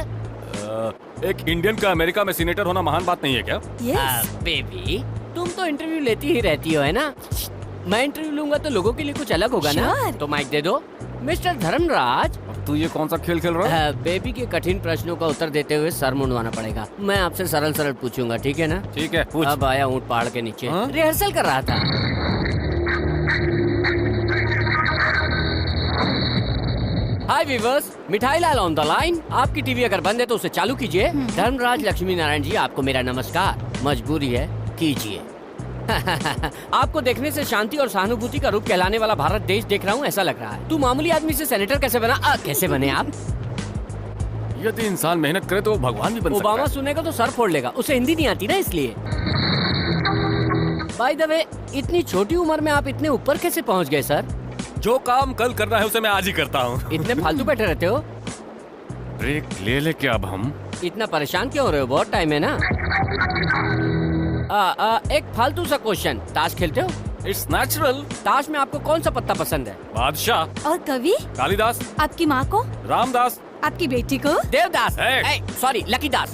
एक इंडियन का अमेरिका में सीनेटर होना महान बात नहीं है क्या? यस। बेबी, तुम तो इंटरव्यू लेती ही रहती हो, है ना? मैं इंटरव्यू लूंगा तो लोगों के लिए कुछ अलग होगा ना? Sure. तो माइक दे दो। मिस्टर धर्मराज, तू ये कौन सा खेल खेल रहा है? बेबी के कठिन प्रश्नों का उत्तर देते हुए सर मुंडवाना पड़ेगा। मैं आपसे सरल सरल पूछूंगा, ठीक है ना? ठीक है, पूछ। अब आया ऊँट पहाड़ के नीचे। हाँ? रिहर्सल कर रहा था। हाय वीवर्स, मिठाई लाल ऑन द लाइन। आपकी टीवी अगर बंद है तो उसे चालू कीजिए। धर्मराज लक्ष्मी नारायण जी, आपको मेरा नमस्कार। मजबूरी है, कीजिए। आपको देखने से शांति और सहानुभूति का रूप कहलाने वाला भारत देश देख रहा हूँ, ऐसा लग रहा है। तू मामूली आदमी से सेनेटर कैसे बना? कैसे बने आप? यदि इंसान मेहनत करे तो वो भगवान भी बन सकता ओबामा है। सुनेगा तो सर फोड़ लेगा, उसे हिंदी नहीं आती ना, इसलिए। बाय द वे, इतनी छोटी उम्र में आप इतने ऊपर कैसे पहुँच गए सर? जो काम कल करना है उसे मैं आज ही करता हूँ। इतने फालतू बैठे रहते हो? ब्रेक ले ले क्या अब हम? इतना परेशान क्यों हो रहे हो? बहुत टाइम है ना। एक फालतू सा क्वेश्चन, ताश खेलते हो? It's natural. ताश में आपको कौन सा पत्ता पसंद है? बादशाह। और कवि? कालिदास। आपकी माँ को? रामदास। आपकी बेटी को? देवदास। Hey! सॉरी, लकीदास।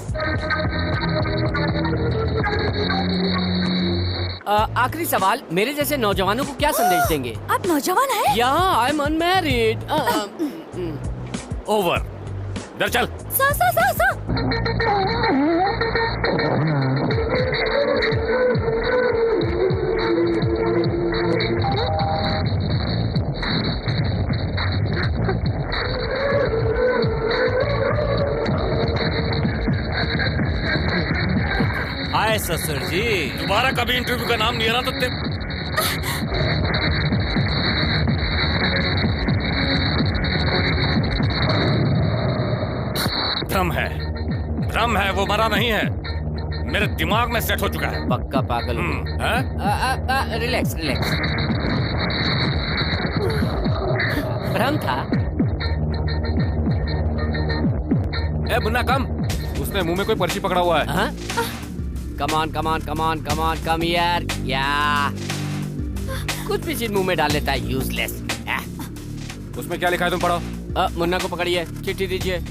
आखिरी सवाल, मेरे जैसे नौजवानों को क्या संदेश देंगे? आप नौजवान हैं? या आई एम अनमैरिड। ओवर। इधर चल। सा। हाय ससुर जी। दोबारा कभी इंटरव्यू का नाम नहीं आना तो भ्रम है, वो मरा नहीं है, मेरे दिमाग में सेट हो चुका है। पक्का पागल हूँ। रिलैक्स। भ्रम था। ए मुन्ना कम, उसने मुंह में कोई पर्ची पकड़ा हुआ है। कमान कम यार। या कुछ भी चीज मुंह में डाल लेता है, यूजलेस। उसमें क्या लिखा है तुम पढ़ो। मुन्ना को पकड़िए, चिट्ठी दीजिए।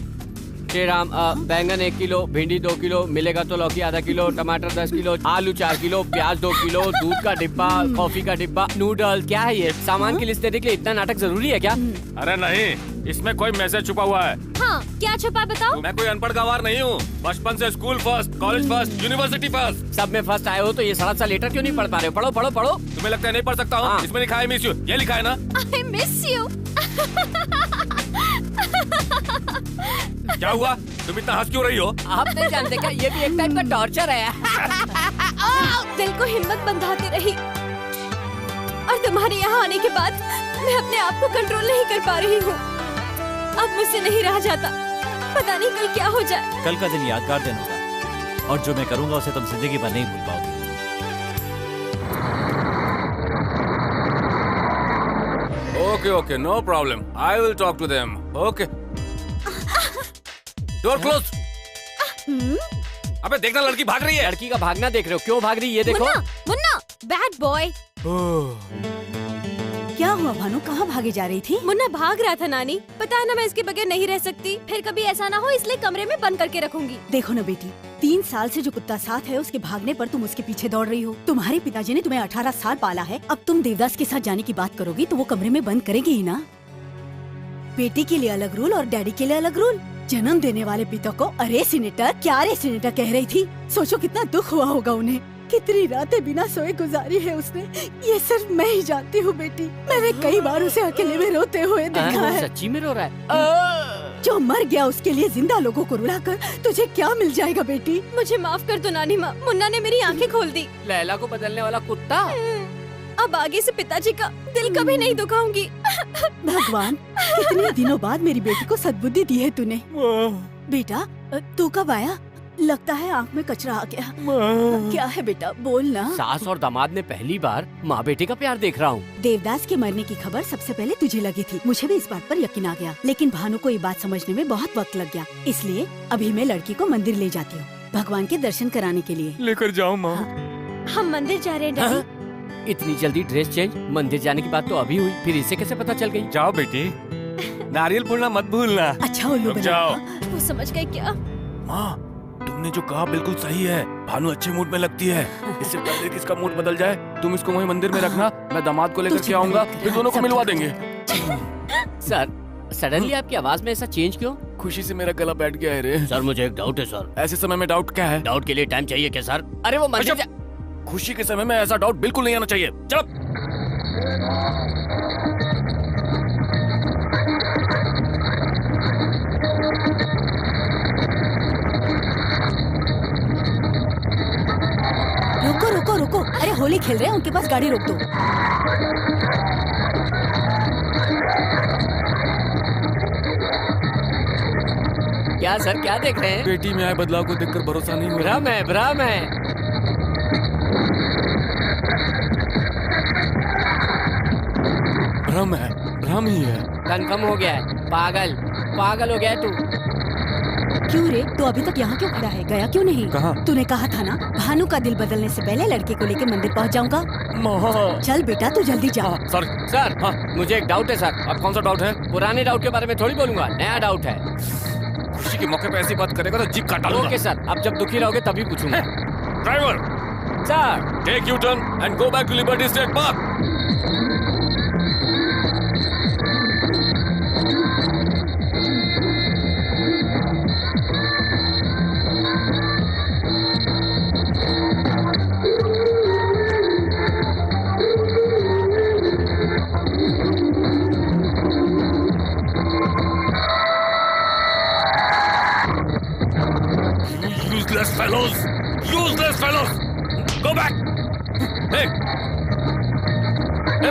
श्री राम, बैंगन 1 किलो, भिंडी 2 किलो, मिलेगा तो लौकी आधा किलो, टमाटर 10 किलो, आलू 4 किलो, प्याज 2 किलो, दूध का डिब्बा, कॉफी का डिब्बा, नूडल। क्या है ये? सामान की लिस्ट देने के लिए इतना नाटक जरूरी है क्या? अरे नहीं, इसमें कोई मैसेज छुपा हुआ है। हाँ, क्या छुपा बताओ? मैं कोई अनपढ़ गवार नहीं हूँ, बचपन से school first, college first, university first, सब में फर्स्ट आए हो तो ये सड़ा सा लेटर क्यों नहीं पढ़ पा रहे हो? पढ़ो। तुम्हें लगता है नहीं पढ़ सकता हूँ? हाँ। इसमें लिखा है मिस यू, ये लिखा है ना? I miss you. क्या हुआ, तुम इतना हंस क्यों रही हो? आप नहीं जानते क्या, ये भी एक टाइप का टॉर्चर है। दिल को हिम्मत बंधाती रही और तुम्हारे यहाँ आने के बाद मैं अपने आप को कंट्रोल नहीं कर पा रही हूँ। अब मुझसे नहीं रहा जाता, पता नहीं कल क्या हो जाए। कल का दिन यादगार दिन होगा और जो मैं करूंगा उसे तुम जिंदगी भर नहीं भूल पाओगे। Okay, no problem, I will talk to them. Okay, door close. अबे देखना, लड़की भाग रही है। लड़की का भागना देख रहे हो? क्यों भाग रही है ये देखो। Munna, bad boy. क्या हुआ भानु, कहाँ भागे जा रही थी? मुन्ना भाग रहा था नानी, पता है ना मैं इसके बगैर नहीं रह सकती। फिर कभी ऐसा ना हो इसलिए कमरे में बंद करके रखूंगी। देखो ना बेटी, 3 साल से जो कुत्ता साथ है उसके भागने पर तुम उसके पीछे दौड़ रही हो। तुम्हारे पिताजी ने तुम्हें 18 साल पाला है, अब तुम देवदास के साथ जाने की बात करोगी तो वो कमरे में बंद करेगी ही ना। बेटी के लिए अलग रूल और डैडी के लिए अलग रूल। जन्म देने वाले पिता को अरे सीनेटर, क्या अरे सीनेटर कह रही थी। सोचो कितना दुख हुआ होगा उन्हें, कितनी रातें बिना सोए गुजारी है उसने। ये सिर्फ मैं ही जानती हूँ बेटी, मैंने कई बार उसे अकेले में रोते हुए देखा है। सच्ची में रो रहा है? जो मर गया उसके लिए जिंदा लोगों को रुलाकर तुझे क्या मिल जाएगा बेटी? मुझे माफ कर दो नानी माँ, मुन्ना ने मेरी आंखें खोल दी। लैला को बदलने वाला कुत्ता। अब आगे से पिताजी का दिल कभी नहीं दुखाऊंगी। भगवान, कितने दिनों बाद मेरी बेटी को सद्बुद्धि दी है तूने। बेटा तू कब आया? लगता है आँख में कचरा आ गया। क्या है बेटा, बोल ना। सास और दामाद ने पहली बार माँ बेटे का प्यार देख रहा हूँ। देवदास के मरने की खबर सबसे पहले तुझे लगी थी, मुझे भी इस बात पर यकीन आ गया, लेकिन भानु को ये बात समझने में बहुत वक्त लग गया। इसलिए अभी मैं लड़की को मंदिर ले जाती हूँ भगवान के दर्शन कराने के लिए। लेकर जाओ माँ। हम मंदिर जा रहे हैं डैडी। इतनी जल्दी ड्रेस चेंज? मंदिर जाने की बात तो अभी हुई, फिर इसे कैसे पता चल गई? जाओ बेटी, नारियल फोड़ना मत भूलना। अच्छा उल्लू बना। जाओ। वो समझ गए क्या? माँ, तुमने जो कहा बिल्कुल सही है। भानु अच्छे मूड में लगती है। इससे पहले कि इसका मूड बदल जाए, तुम इसको वहीं मंदिर में रखना, मैं दामाद को लेकर के आऊंगा, फिर दोनों को मिलवा देंगे। सर, सडनली आपकी आवाज में ऐसा चेंज क्यों? खुशी से मेरा गला बैठ गया है रे। सर मुझे एक डाउट है सर। ऐसे समय में डाउट क्या है? डाउट के लिए टाइम चाहिए क्या सर? अरे वो मंदिर खुशी के समय में ऐसा डाउट बिल्कुल नहीं आना चाहिए। चलो। रुको रुको रुको, अरे होली खेल रहे हैं, उनके पास गाड़ी रोक दो। क्या सर, क्या देख रहे हैं? बेटी में आए बदलाव को देखकर भरोसा नहीं हो रहा। भ्रम है, भ्रम है। भ्रम है, भ्रम ही है। कंफर्म हो गया है। पागल, पागल हो गया है तू। क्यों रे, तू अभी तक यहाँ क्यों खड़ा है? गया क्यों नहीं? कहाँ? तूने कहा था ना भानु का दिल बदलने से पहले लड़के को लेकर मंदिर पहुँच जाऊंगा। चल बेटा तू जल्दी जा। सर, सर हाँ, मुझे एक डाउट है सर। अब कौन सा डाउट है? पुराने डाउट के बारे में थोड़ी बोलूंगा, नया डाउट है। खुशी के मौके पे ऐसी बात करेगा तो जीप काट डालूंगा। ओके सर, अब जब दुखी रहोगे तभी पूछूंगा। Driver, sir, take U turn and go back to Liberty State Park. Useless fellows! Useless fellows! Go back! Hey!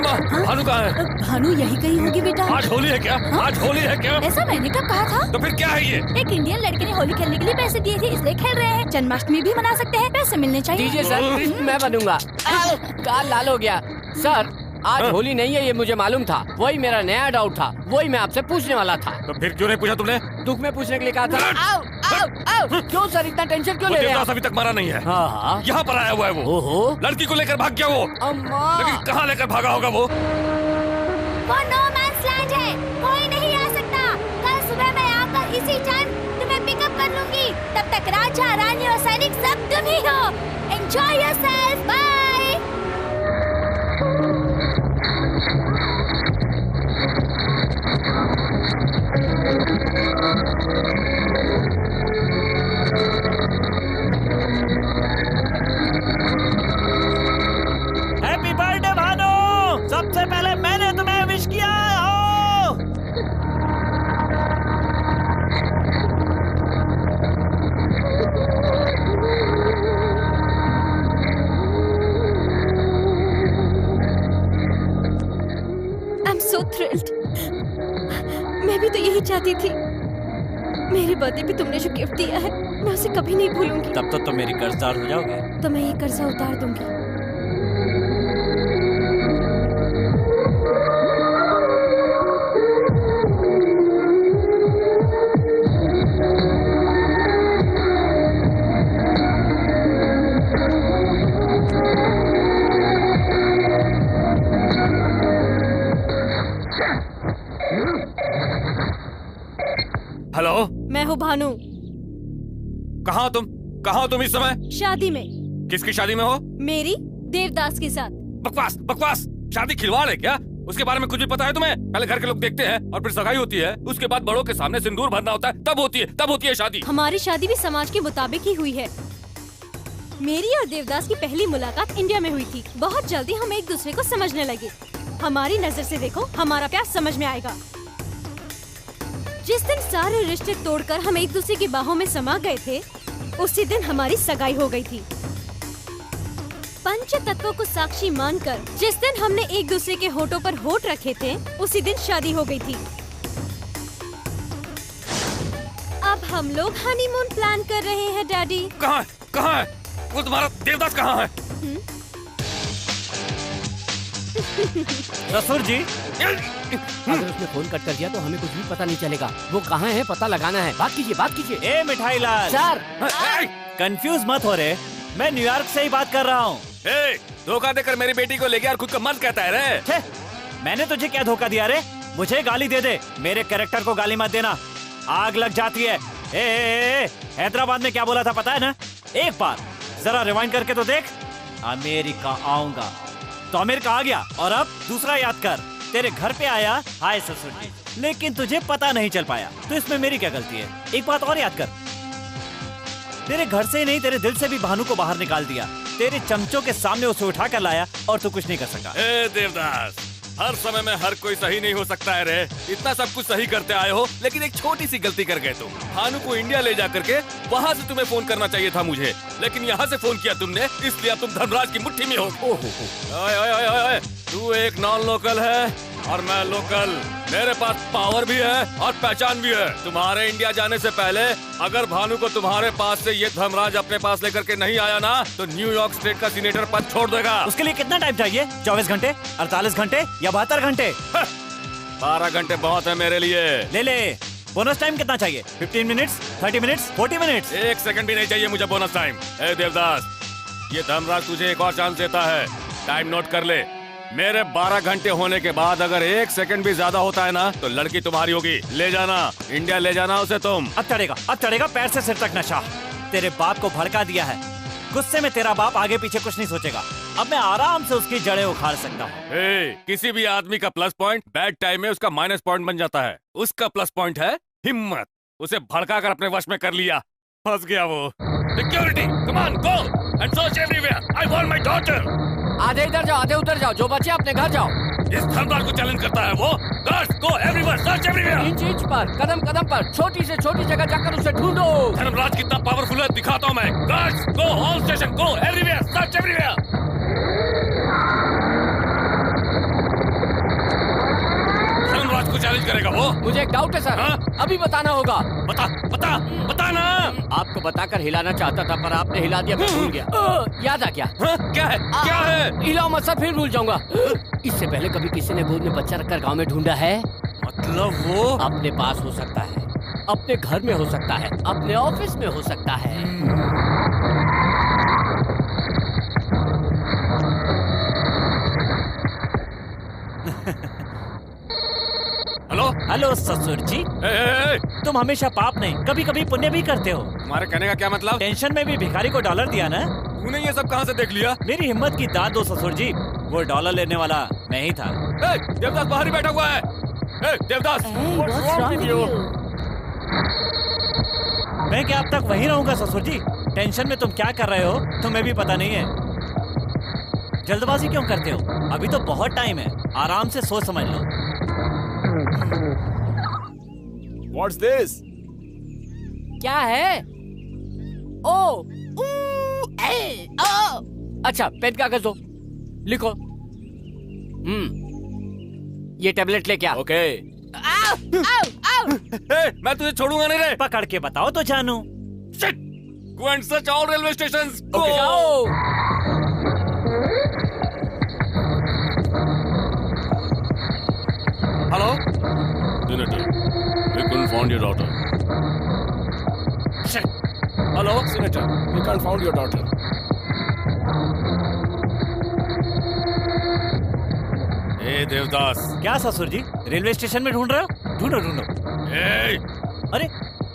माँ, भानु कहाँ है? भानु यही कहीं होगी बेटा। आज होली है क्या? आज होली है क्या? ऐसा मैंने कब कहा था? तो फिर क्या है ये? एक इंडियन लड़के ने होली खेलने के लिए पैसे दिए थे, इसलिए खेल रहे हैं। जन्माष्टमी भी मना सकते हैं, पैसे मिलने चाहिए। दीजिए सर, कृष्ण मैं बनूंगा। काल लाल हो गया। सर, आज होली नहीं है ये मुझे मालूम था, वही मेरा नया डाउट था, वही मैं आपसे पूछने वाला था। तो फिर क्यों नहीं पूछा तुमने? दुख में पूछने के लिए कहा था। आओ, आओ, आओ। क्यों सर इतना टेंशन क्यों ले रहे हैं? अभी तक मरा नहीं है। हाँ, यहाँ पर आया हुआ है वो। ओहो, लड़की को लेकर भाग गया वो। अम्मा। लेकिन कहाँ लेकर भागा होगा वो? वो नो मैंस लैंड है, कोई नहीं आ सकता। कल सुबह मैं आकर इसी टाइम तुम्हें पिकअप कर लूंगी। तब तक राजा, रानी और सैनिक सब तुम ही हो। Enjoy yourself, bye. Happy birthday Bhanu, सबसे पहले मैंने तुम्हें विश किया हो। I'm so thrilled. मैं भी तो यही चाहती थी। मेरे बर्थडे पे तुमने जो गिफ्ट दिया है, मैं उसे कभी नहीं भूलूंगी। तब तो तुम मेरी कर्जदार हो जाओगे। तो मैं ये कर्जा उतार दूंगी। हेलो, मैं हूँ भानु। कहाँ तुम? कहाँ हो तुम इस समय? शादी में। किसकी शादी में हो? मेरी देवदास के साथ। बकवास, बकवास। शादी खिलवाड़ है क्या? उसके बारे में कुछ भी पता है तुम्हें? पहले घर के लोग देखते हैं और फिर सगाई होती है, उसके बाद बड़ों के सामने सिंदूर भरना होता है, तब होती है शादी। हमारी शादी भी समाज के मुताबिक ही हुई है। मेरी और देवदास की पहली मुलाकात इंडिया में हुई थी। बहुत जल्दी हम एक दूसरे को समझने लगे। हमारी नजर से देखो, हमारा प्यार समझ में आएगा। जिस दिन सारे रिश्ते तोड़कर हम एक दूसरे की बाहों में समा गए थे, उसी दिन हमारी सगाई हो गई थी। पंच तत्वों को साक्षी मानकर जिस दिन हमने एक दूसरे के होठों पर होठ रखे थे, उसी दिन शादी हो गई थी। अब हम लोग हनीमून प्लान कर रहे हैं डैडी। कहाँ है? वो तुम्हारा देवदास कहाँ है? ससुर जी, अगर उसने फोन कट कर दिया तो हमें कुछ भी पता नहीं चलेगा। वो कहाँ है पता लगाना है। बात कीजिए। ए मिठाई लाल सर, कंफ्यूज मत हो रे, मैं न्यूयॉर्क से ही बात कर रहा हूँ। धोखा देकर मेरी बेटी को ले गया और खुद का मर्द कहता है रे। मैंने तुझे क्या धोखा दिया रे? मुझे गाली दे दे, मेरे कैरेक्टर को गाली मत देना, आग लग जाती है। ए, हैदराबाद में क्या बोला था पता है ना? एक बार जरा रिवाइंड करके तो देख। अमेरिका आऊंगा तो अमेरिका आ गया, और अब दूसरा याद कर, तेरे घर पे आया, हाय ससुर जी, लेकिन तुझे पता नहीं चल पाया, तो इसमें मेरी क्या गलती है? एक बात और याद कर, तेरे घर से ही नहीं तेरे दिल से भी भानु को बाहर निकाल दिया, तेरे चमचों के सामने उसे उठा कर लाया और तू कुछ नहीं कर सका। देवदास, हर समय में हर कोई सही नहीं हो सकता है रे। इतना सब कुछ सही करते आए हो, लेकिन एक छोटी सी गलती कर गए तुम। भानु को इंडिया ले जा करके वहाँ से तुम्हें फोन करना चाहिए था मुझे, लेकिन यहाँ से फोन किया तुमने, इसलिए अब तुम धर्मराज की मुट्ठी में हो। ओए, तू एक नॉन लोकल है और मैं लोकल, मेरे पास पावर भी है और पहचान भी है। तुम्हारे इंडिया जाने से पहले अगर भानु को तुम्हारे पास से ये धर्मराज अपने पास लेकर के नहीं आया ना, तो न्यूयॉर्क स्टेट का सीनेटर पद छोड़ देगा। उसके लिए कितना टाइम चाहिए? 24 घंटे, 48 घंटे या 72 घंटे? 12 घंटे बहुत है मेरे लिए। ले बोनस टाइम कितना चाहिए? 15 मिनट्स, 30 मिनट्स, 40 मिनट्स? 1 सेकंड भी नहीं चाहिए मुझे बोनस टाइम। देवदास, ये धर्मराज तुझे एक और चांस देता है, टाइम नोट कर ले। मेरे 12 घंटे होने के बाद अगर 1 सेकंड भी ज्यादा होता है ना, तो लड़की तुम्हारी होगी। ले जाना, इंडिया ले जाना उसे तुम। अब चढ़ेगा पैर से सिर तक नशा। तेरे बाप को भड़का दिया है, गुस्से में तेरा बाप आगे पीछे कुछ नहीं सोचेगा। अब मैं आराम से उसकी जड़ें उखाड़ सकता हूँ। किसी भी आदमी का प्लस पॉइंट बैड टाइम में उसका माइनस पॉइंट बन जाता है। उसका प्लस पॉइंट है हिम्मत। उसे भड़का कर अपने वश में कर लिया, फंस गया वो। Security, come on, go and search everywhere. I want my daughter. आधे इधर जाओ, आधे उधर जाओ, जो बचे अपने घर जाओ। इस धर्मराज को चैलेंज करता है वो। गार्ड्स, गो एवरीवेयर, सर्च एवरीवेयर। इंच पर, कदम कदम पर, छोटी से छोटी जगह जाकर उसे ढूंढो। धर्मराज कितना पावरफुल है दिखाता हूँ मैं। Guards, go all station, go everywhere, search everywhere. Dharmraj को चैलेंज करेगा वो। मुझे एक डाउट है सर। अभी बताना होगा। बता ना। आपको बताकर हिलाना चाहता था, पर आपने हिला दिया, मैं भूल गया। याद आ गया। क्या है? हिलाओ मत सर, फिर भूल जाऊंगा। इससे पहले कभी किसी ने गोद में बच्चा रखकर गांव में ढूंढा है? मतलब वो अपने पास हो सकता है, अपने घर में हो सकता है, अपने ऑफिस में हो सकता है। हेलो ससुर जी। तुम हमेशा पाप नहीं कभी कभी पुण्य भी करते हो। तुम्हारे कहने का क्या मतलब? टेंशन में भी भिखारी को डॉलर दिया ना? तूने ये सब कहाँ से देख लिया? मेरी हिम्मत की दाद दो ससुर जी, वो डॉलर लेने वाला मैं ही था। देवदास बाहर ही बैठा हुआ है। देवदास, मैं क्या अब तक वहीं रहूंगा ससुर जी? टेंशन में तुम क्या कर रहे हो तुम्हें भी पता नहीं है। जल्दबाजी क्यों करते हो? अभी तो बहुत टाइम है, आराम से सोच समझ लो। What's this? क्या है? ओ, अच्छा, पेन कागज दो, लिखो। ये टैबलेट लेके आ। ओके। मैं तुझे छोड़ूंगा नहीं रे। पकड़ के बताओ तो जानू। Go and search all railway stations. Go. Hello? Senator, we couldn't find your daughter. Shit. Hello, Senator. We can't find your daughter. ए देवदास। क्या ससुर जी, रेलवे स्टेशन में ढूंढ रहे हो? ढूंढो ढूंढो। अरे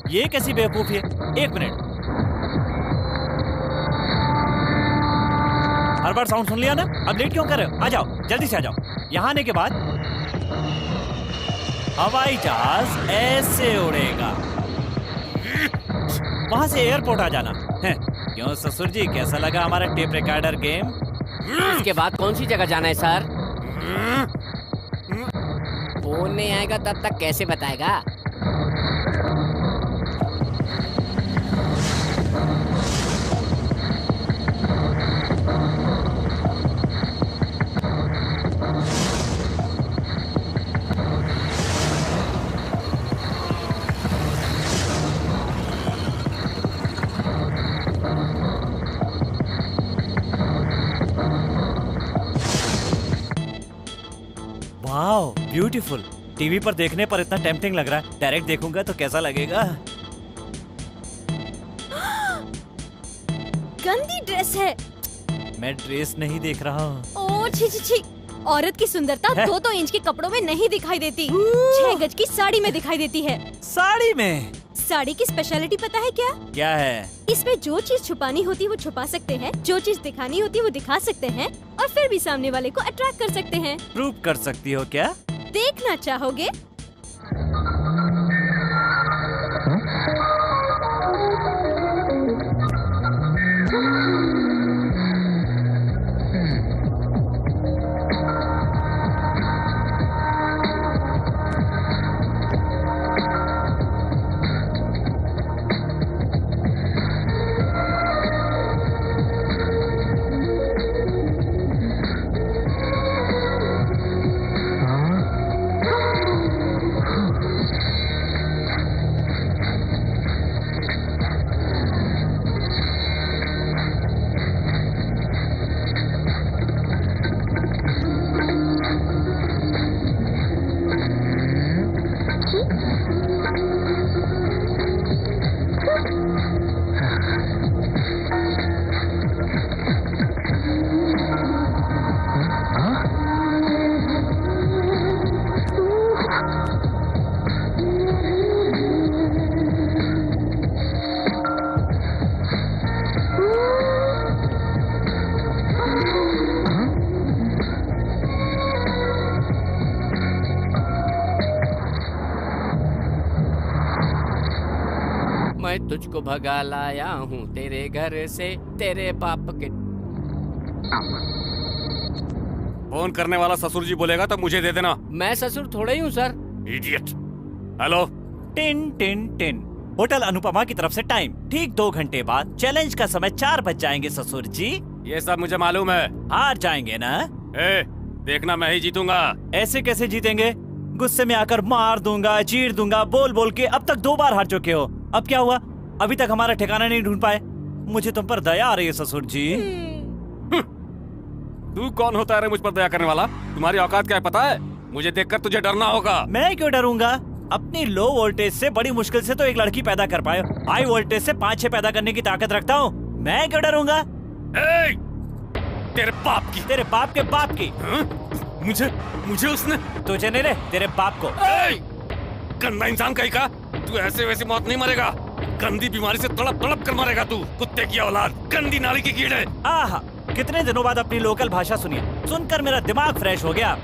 ये कैसी बेवकूफी है? 1 मिनट। हर बार साउंड सुन लिया ना? अब लेट क्यों कर रहे हो? आ जाओ, जल्दी से आ जाओ। यहाँ आने के बाद हवाई जहाज ऐसे उड़ेगा, वहां से एयरपोर्ट आ जाना है। क्यों ससुर जी, कैसा लगा हमारा टेप रिकॉर्डर गेम? इसके बाद कौन सी जगह जाना है सर? फोन नहीं आएगा तब तक कैसे बताएगा? Wow beautiful. टीवी पर देखने पर इतना टेम्पटिंग लग रहा है, डायरेक्ट देखूंगा तो कैसा लगेगा। गंदी ड्रेस है। मैं ड्रेस नहीं देख रहा हूँ। ओ छी छी छी। औरत की सुंदरता 2-2 इंच के कपड़ों में नहीं दिखाई देती, 6 गज की साड़ी में दिखाई देती है। साड़ी में? साड़ी की स्पेशलिटी पता है क्या? क्या है? इसमें जो चीज छुपानी होती है वो छुपा सकते हैं, जो चीज दिखानी होती है वो दिखा सकते हैं, और फिर भी सामने वाले को अट्रैक्ट कर सकते हैं। प्रूव कर सकती हो क्या? देखना चाहोगे? मैं तुझको भगा लाया हूँ तेरे घर से, तेरे बाप के। फोन करने वाला ससुर जी बोलेगा तो मुझे दे देना। मैं ससुर थोड़ा ही हूँ sir. Idiot. Hello. Tin tin tin. Hotel Anupama की तरफ से टाइम ठीक 2 घंटे बाद। चैलेंज का समय 4 बज जाएंगे ससुर जी। ये सब मुझे मालूम है। हार जाएंगे ना? देखना मैं ही जीतूंगा। ऐसे कैसे जीतेंगे? गुस्से में आकर मार दूंगा, चीर दूंगा, बोल बोल के अब तक 2 बार हार चुके हो। अब क्या हुआ? अभी तक हमारा ठिकाना नहीं ढूंढ पाए। मुझे तुम पर दया आ रही है ससुर जी। तू कौन होता है रे मुझ पर दया करने वाला? तुम्हारी औकात क्या है पता है? मुझे देखकर तुझे डरना होगा। मैं क्यों डरूंगा? अपनी लो वोल्टेज से बड़ी मुश्किल से तो एक लड़की पैदा कर पाए, हाई वोल्टेज से 5-6 पैदा करने की ताकत रखता हूँ। मैं क्यों डरूंगा? तेरे बाप की। तेरे बाप के बाप की? मुझे उसने? तुझे नहीं रे, तेरे बाप को। गंदा इंसान कहीं का। तू ऐसे वैसे मौत नहीं मरेगा, गंदी बीमारी से तड़प तड़प कर मरेगा तू। कुत्ते की औलाद, गंदी नाली की कीड़े। आहा, कितने दिनों बाद अपनी लोकल भाषा सुनिए, सुनकर मेरा दिमाग फ्रेश हो गया।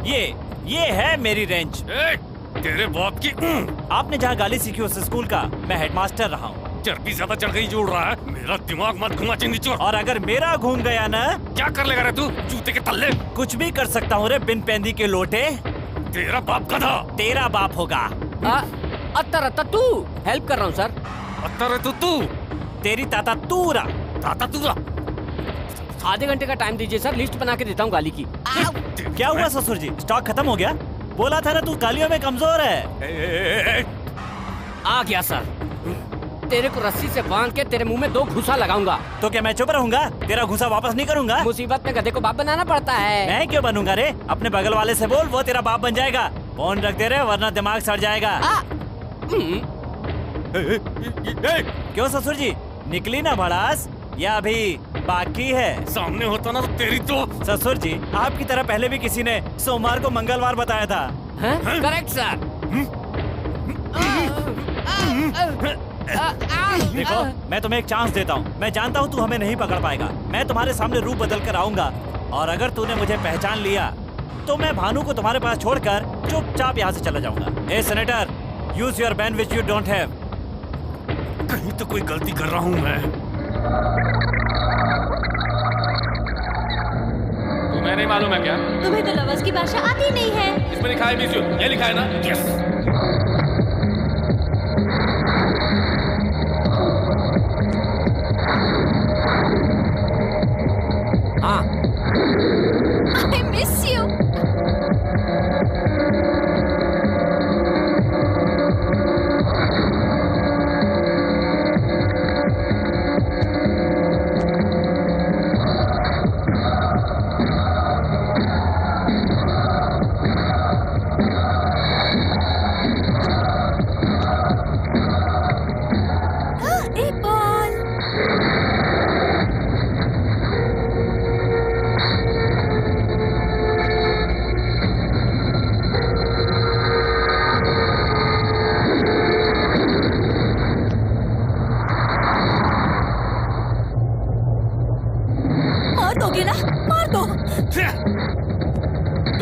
ये है मेरी रेंज। तेरे बाप की। आपने जहाँ गाली सीखी उस स्कूल का मैं हेडमास्टर रहा हूँ। चर्बी ज्यादा चढ़ गई जोड़ रहा है। मेरा दिमाग मत घुमा चिंदी चोर। और अगर मेरा घूम गया ना? क्या कर लेगा रे तू? जूते के तल्ले। कुछ भी कर सकता हूँ रे बिन पेंदी के लोटे। तेरा बाप गधा। तेरा बाप होगा। अत्तर तू हेल्प कर रहा हूँ सर। अत्तर तू। तेरी ताता तूरा। ताता तूरा। आधे घंटे का टाइम दीजिए सर, लिस्ट बना के देता हूँ गाली की। क्या हुआ ससुर जी? स्टॉक खत्म हो गया? बोला था ना तू गालियों में कमजोर है। आ गया सर। तेरे को रस्सी से बांध के तेरे मुंह में 2 घुसा लगाऊंगा। तो क्या मैं चुप रहूंगा? तेरा घुसा वापस नहीं करूंगा? मुसीबत में गधे को बाप बनाना पड़ता है। मैं क्यों बनूंगा रे? अपने बगल वाले से बोल, वो तेरा बाप बन जाएगा। फोन रख दे रे वरना दिमाग सड़ जाएगा। क्यों ससुर जी, निकली ना भड़ास या अभी बाकी है? सामने होता ना तो तेरी तो। ससुर जी, आपकी तरह पहले भी किसी ने सोमवार को मंगलवार बताया था। Correct sir. देखो, मैं तुम्हें एक चांस देता हूँ। मैं जानता हूँ तू हमें नहीं पकड़ पाएगा। मैं तुम्हारे सामने रूप बदल कर आऊंगा, और अगर तूने मुझे पहचान लिया तो मैं भानु को तुम्हारे पास छोड़कर चुपचाप यहाँ से चला जाऊंगा। A senator, use your ban which you don't have. कहीं तो कोई गलती कर रहा हूँ मैं। तुम्हें नहीं मालूम है क्या? तुम्हें तो लवर्स की भाषा आती नहीं है। इसमें लिखा है मिस यू, ये लिखा है ना? यस। हाँ। I miss you.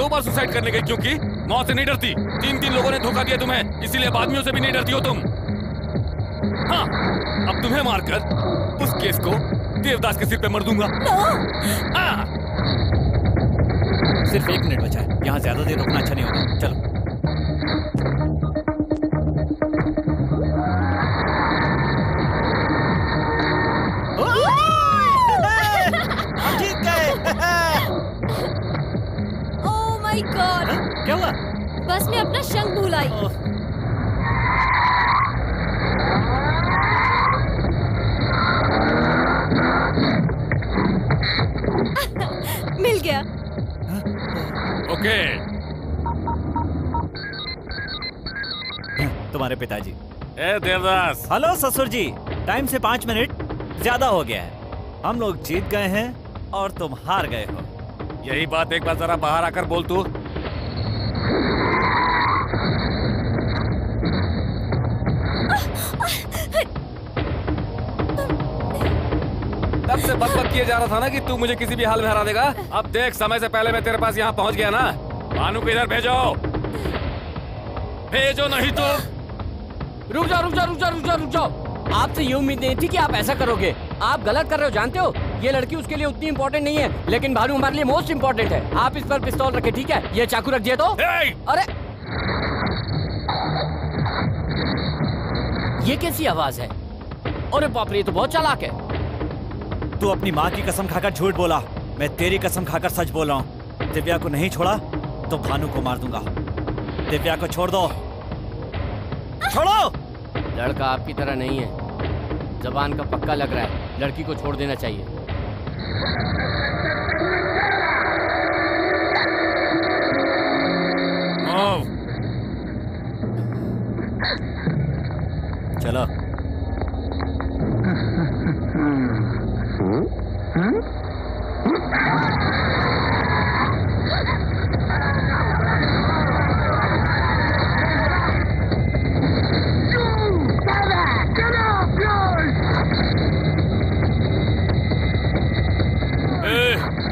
2 bar suicide करने गई क्योंकि मौत से नहीं डरती। 3 लोगों ने धोखा दिया तुम्हें, इसीलिए आदमियों से भी नहीं डरती हो तुम। हाँ, अब तुम्हें मारकर उस केस को देवदास के सिर पे मर दूंगा। हाँ। सिर्फ 1 मिनट बचा है, यहाँ ज्यादा देर रुकना अच्छा नहीं होगा। चलो। हम जीत गए। ओह माय गॉड, क्या हुआ? बस मैं अपना शंख भूल आई। मिल गया। ओके। तुम्हारे पिताजी। ए देवदास। हेलो ससुर जी, टाइम से 5 मिनट ज्यादा हो गया है। हम लोग जीत गए हैं और तुम हार गए हो। यही बात एक बार जरा बाहर आकर बोल तू। तब से बक किए जा रहा था ना कि तू मुझे किसी भी हाल में हरा देगा। अब देख, समय से पहले मैं तेरे पास यहाँ पहुँच गया ना। भानु को इधर भेजो, भेजो नहीं तो। रुक जाओ। आपसे ये उम्मीद नहीं थी कि आप ऐसा करोगे। आप गलत कर रहे हो, जानते हो। ये लड़की उसके लिए उतनी इम्पोर्टेंट नहीं है, लेकिन भानु हमारे लिए मोस्ट इम्पोर्टेंट है। आप इस पर पिस्तौल रखे, ठीक है? ये चाकू रख दिया तो। अरे ये कैसी आवाज है? अरे बाप रे, ये तो बहुत चालाक है। तू अपनी माँ की कसम खाकर झूठ बोला, मैं तेरी कसम खाकर सच बोल रहा हूँ। दिव्या को नहीं छोड़ा तो भानु को मार दूंगा। दिव्या को छोड़ दो, छोड़ो। लड़का आपकी तरह नहीं है, जबान का पक्का लग रहा है। लड़की को छोड़ देना चाहिए। चलो।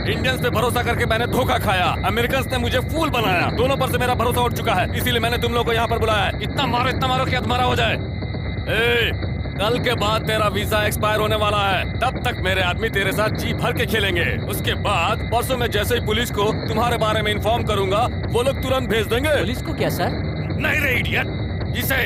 इंडियंस पे भरोसा करके मैंने धोखा खाया, अमेरिकन्स ने मुझे फूल बनाया। दोनों पर से मेरा भरोसा उठ चुका है, इसीलिए मैंने तुम लोगों को यहाँ पर बुलाया है। इतना मारो कि अधमरा हो जाए। कल के बाद तेरा वीजा एक्सपायर होने वाला है, तब तक मेरे आदमी तेरे साथ जी भर के खेलेंगे। उसके बाद परसों में जैसे ही पुलिस को तुम्हारे बारे में इन्फॉर्म करूंगा, वो लोग तुरंत भेज देंगे। पुलिस को क्या सर? नहीं रे इडियट, इसे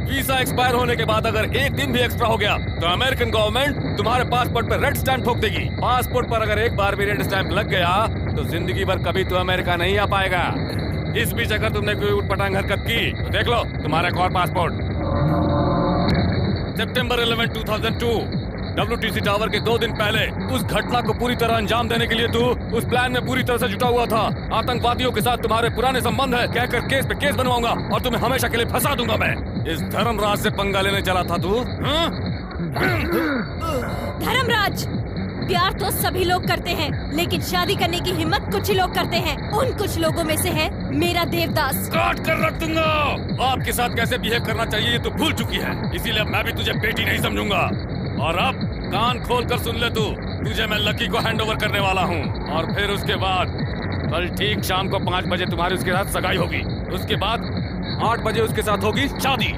वीजा एक्सपायर होने के बाद अगर 1 दिन भी एक्स्ट्रा हो गया तो अमेरिकन गवर्नमेंट तुम्हारे पासपोर्ट पर रेड स्टैंप ठोक देगी। पासपोर्ट पर अगर एक बार भी रेड स्टैंप लग गया तो जिंदगी भर कभी तो अमेरिका नहीं आ पाएगा। इस बीच अगर तुमने कोई उटपटांग हरकत की तो देख लो तुम्हारा एक और पासपोर्ट। सितंबर 11, 2002 WTC टावर के 2 दिन पहले उस घटना को पूरी तरह अंजाम देने के लिए तू उस प्लान में पूरी तरह से जुटा हुआ था। आतंकवादियों के साथ तुम्हारे पुराने संबंध है कहकर केस पे केस बनवाऊंगा और तुम्हें हमेशा के लिए फंसा दूंगा मैं। इस धर्मराज से पंगा लेने चला था तू। धर्मराज, प्यार तो सभी लोग करते हैं, लेकिन शादी करने की हिम्मत कुछ ही लोग करते हैं। उन कुछ लोगों में से है मेरा देवदास। काट कर रख दूंगा। आपके साथ कैसे बिहेव करना चाहिए ये तो भूल चुकी है, इसीलिए मैं भी तुझे बेटी नहीं समझूंगा। और अब कान खोल कर सुन ले तू, तुझे मैं लकी को हैंडओवर करने वाला हूँ। और फिर उसके बाद कल ठीक शाम को 5 बजे तुम्हारी उसके साथ सगाई होगी। उसके बाद 8 बजे उसके साथ होगी शादी।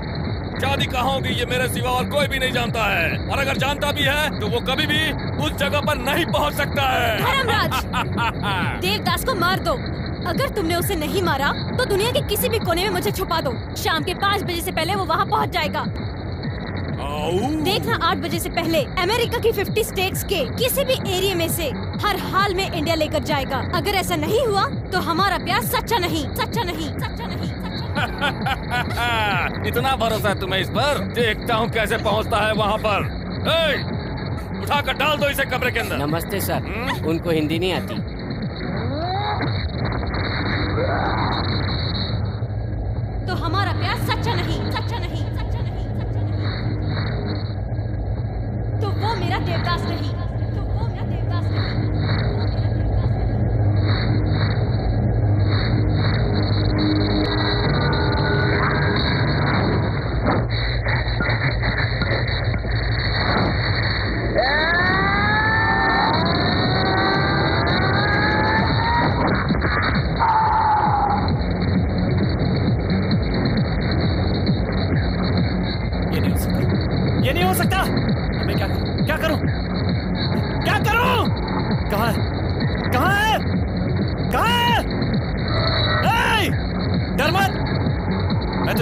शादी कहाँ होगी ये मेरे सिवा और कोई भी नहीं जानता है, और अगर जानता भी है तो वो कभी भी उस जगह पर नहीं पहुँच सकता है। धर्मराज, देवदास को मार दो। अगर तुमने उसे नहीं मारा तो दुनिया के किसी भी कोने में मुझे छुपा दो। शाम के 5 बजे से पहले वो वहाँ पहुँच जाएगा। देखना 8 बजे से पहले अमेरिका की 50 स्टेट्स के किसी भी एरिया में से हर हाल में इंडिया लेकर जाएगा। अगर ऐसा नहीं हुआ तो हमारा प्यार सच्चा नहीं। इतना भरोसा है तुम्हें इस पर? देखता हूँ कैसे पहुँचता है वहाँ पर। उठाकर डाल दो इसे कमरे के अंदर। नमस्ते सर। उनको हिंदी नहीं आती। तो हमारा प्यार सच्चा नहीं। तो वो मेरा देवदास नहीं।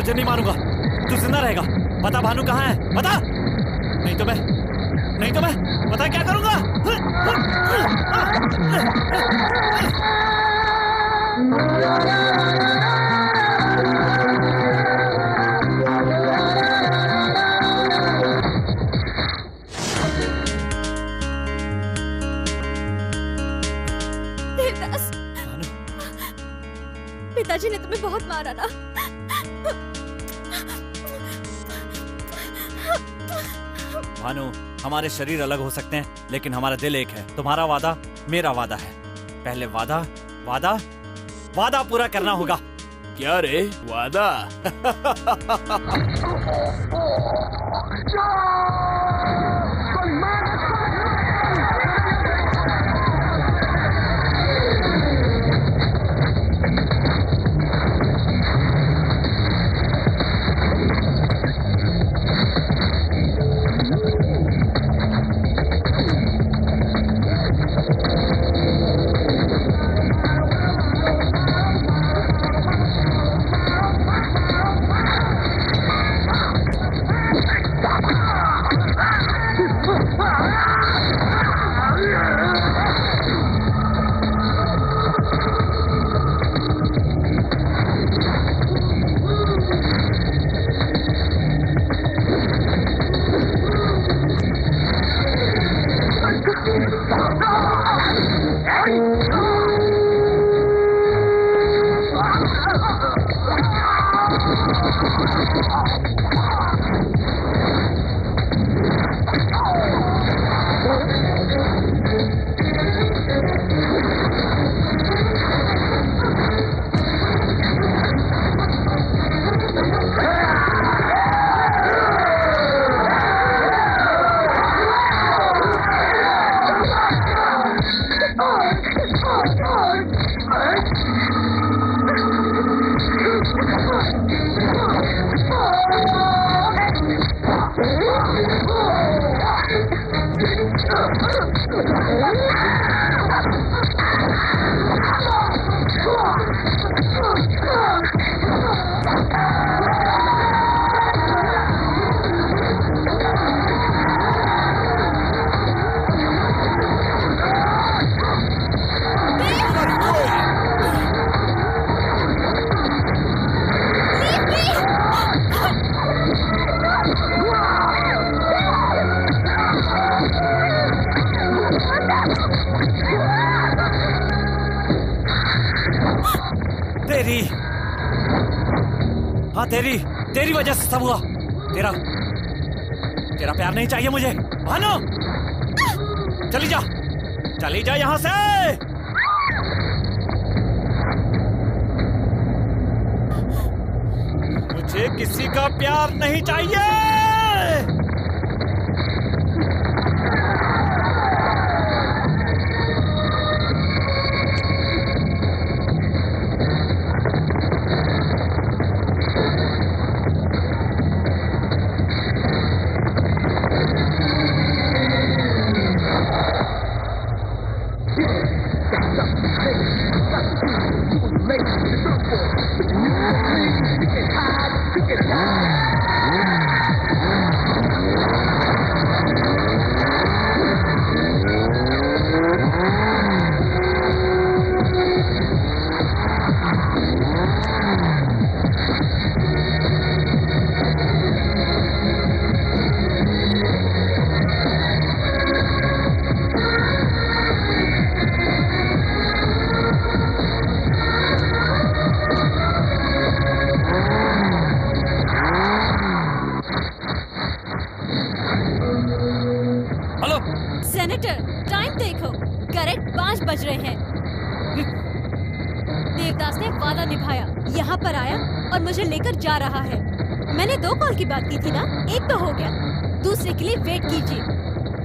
तुझे नहीं मारूंगा, तू जिंदा रहेगा। बता भानु कहाँ है, बता, नहीं तो मैं बता क्या करूंगा। देवदास, पिताजी ने तुम्हें बहुत मारा ना। भानु, हमारे शरीर अलग हो सकते हैं लेकिन हमारा दिल एक है। तुम्हारा वादा मेरा वादा है। पहले वादा पूरा करना होगा। क्या रे, वादा? तेरी वजह से सब हुआ। तेरा प्यार नहीं चाहिए मुझे। भानु, चली जा यहां से। मुझे किसी का प्यार नहीं चाहिए। सेनेटर, टाइम देखो, करेक्ट 5 बज रहे हैं। देवदास ने वादा निभाया, यहाँ पर आया और मुझे लेकर जा रहा है। मैंने 2 कॉल की बात की थी ना, एक तो हो गया, दूसरे के लिए वेट कीजिए।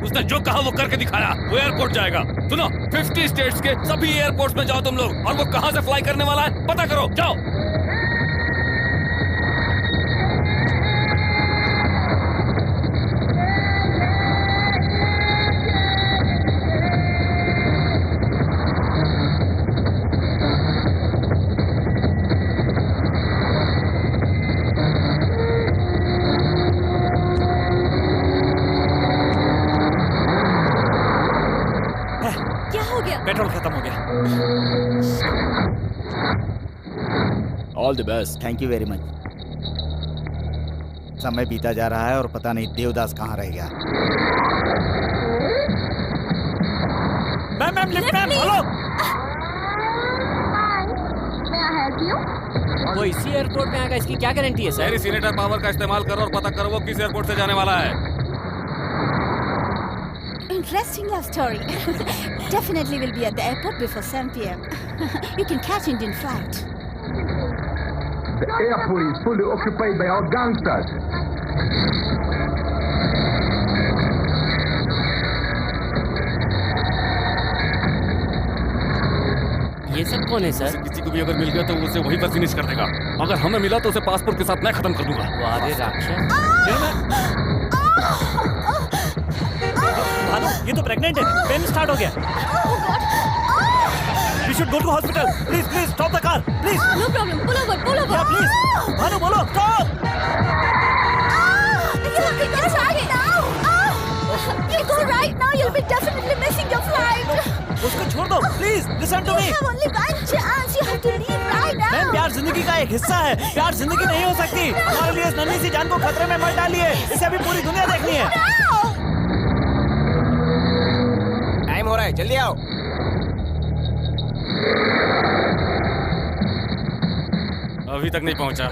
उसने जो कहा वो करके दिखाया। वो एयरपोर्ट जाएगा। सुनो, 50 स्टेट्स के सभी एयरपोर्ट्स में जाओ तुम लोग, और वो कहाँ से फ्लाई करने वाला है पता करो, जाओ। पेट्रोल खत्म हो गया। All the best. Thank you very much. समय बीता जा रहा है और पता नहीं देवदास कहाँ रह गया। Ma'am lift ma'am, hello. वो इसी एयरपोर्ट में आएगा, इसकी क्या गारंटी है सर? मेरी सीनेटर पावर का इस्तेमाल करो और पता करो वो किस एयरपोर्ट से जाने वाला है। Interesting love story. Definitely will be at the airport before 7 p.m. You can catch Indian flight. The airport is fully occupied by our gangsters. ये सब कौन है सर? किसी को भी अगर मिल गया तो उसे वहीं पर फिनिश कर देगा। अगर हमें मिला तो उसे पासपोर्ट के साथ मैं खत्म कर दूंगा। वारे राक्षस। भानु, ये तो प्रेग्नेंट है। पेन स्टार्ट हो गया। We should go to hospital. Please, stop the car. Please. No problem. Pull over. Yeah, please. Bhanu बोलो, stop. You go right now. You'll be definitely missing your flight. उसको छोड़ दो, please. Listen to me. You have only one chance. You have to leave right now. Ma'am, प्यार जिंदगी का एक हिस्सा है। प्यार जिंदगी नहीं हो सकती। हमारे लिए इस नन्ही सी जान को खतरे में मत डालिए। इसे अभी पूरी दुनिया देखनी है। टाइम हो रहा है, जल्दी आओ। अभी तक नहीं पहुंचा।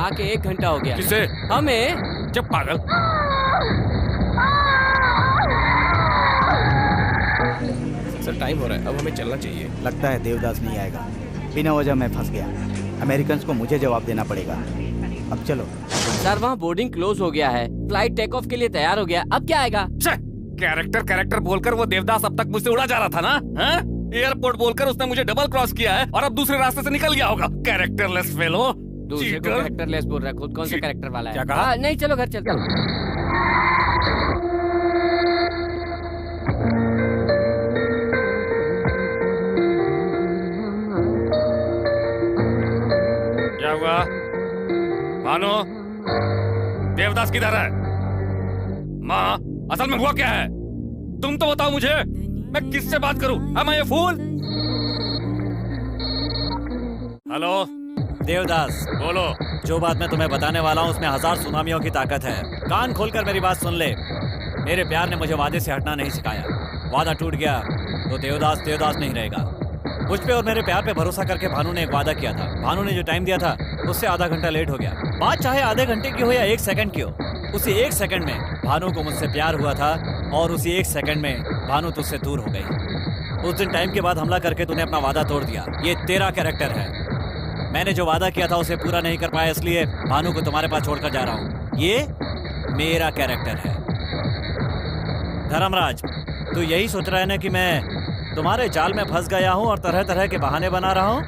आके 1 घंटा हो गया। किसे? हमें। जब पागल। सर टाइम हो रहा है, अब हमें चलना चाहिए। लगता है देवदास नहीं आएगा। बिना वजह मैं फंस गया। अमेरिकन को मुझे जवाब देना पड़ेगा। अब चलो। सर वहाँ बोर्डिंग क्लोज हो गया है। फ्लाइट टेक ऑफ के लिए तैयार हो गया। अब क्या आएगा? कैरेक्टर बोलकर वो देवदास अब तक मुझसे उड़ा जा रहा था ना? एयरपोर्ट बोलकर उसने मुझे डबल क्रॉस किया है और अब दूसरे रास्ते से निकल गया होगा। Characterless fellow. दूसरे को कैरेक्टरलेस बोल रहा है, खुद कौन सा कैरेक्टर वाला है? क्या कहा? नहीं चलो घर चलते हैं। क्या हुआ? भानु, देवदास किधर है? माँ, असल में हुआ क्या है? तुम तो बताओ मुझे। मैं किससे बात करूं? Am I a fool? Hello Devdas, बोलो। जो बात मैं तुम्हें बताने वाला हूँ उसमें 1000 सुनामियों की ताकत है। कान खोलकर मेरी बात सुन ले। मेरे प्यार ने मुझे वादे से हटना नहीं सिखाया। वादा टूट गया तो देवदास नहीं रहेगा। मुझ पे और मेरे प्यार पे भरोसा करके भानु ने एक वादा किया था। भानु ने जो टाइम दिया था उससे आधा घंटा लेट हो गया। बात चाहे आधे घंटे की हो या 1 सेकंड की हो, उसी 1 सेकंड में भानु को मुझसे प्यार हुआ था और उसी 1 सेकंड में भानु तुझसे दूर हो गई। उस दिन टाइम के बाद हमला करके तूने अपना वादा तोड़ दिया। ये तेरा कैरेक्टर है। मैंने जो वादा किया था उसे पूरा नहीं कर पाया, इसलिए भानु को तुम्हारे पास छोड़कर जा रहा हूँ। ये मेरा कैरेक्टर है। धर्मराज, तू यही सोच रहा है ना कि मैं तुम्हारे जाल में फंस गया हूँ और तरह तरह के बहाने बना रहा हूँ?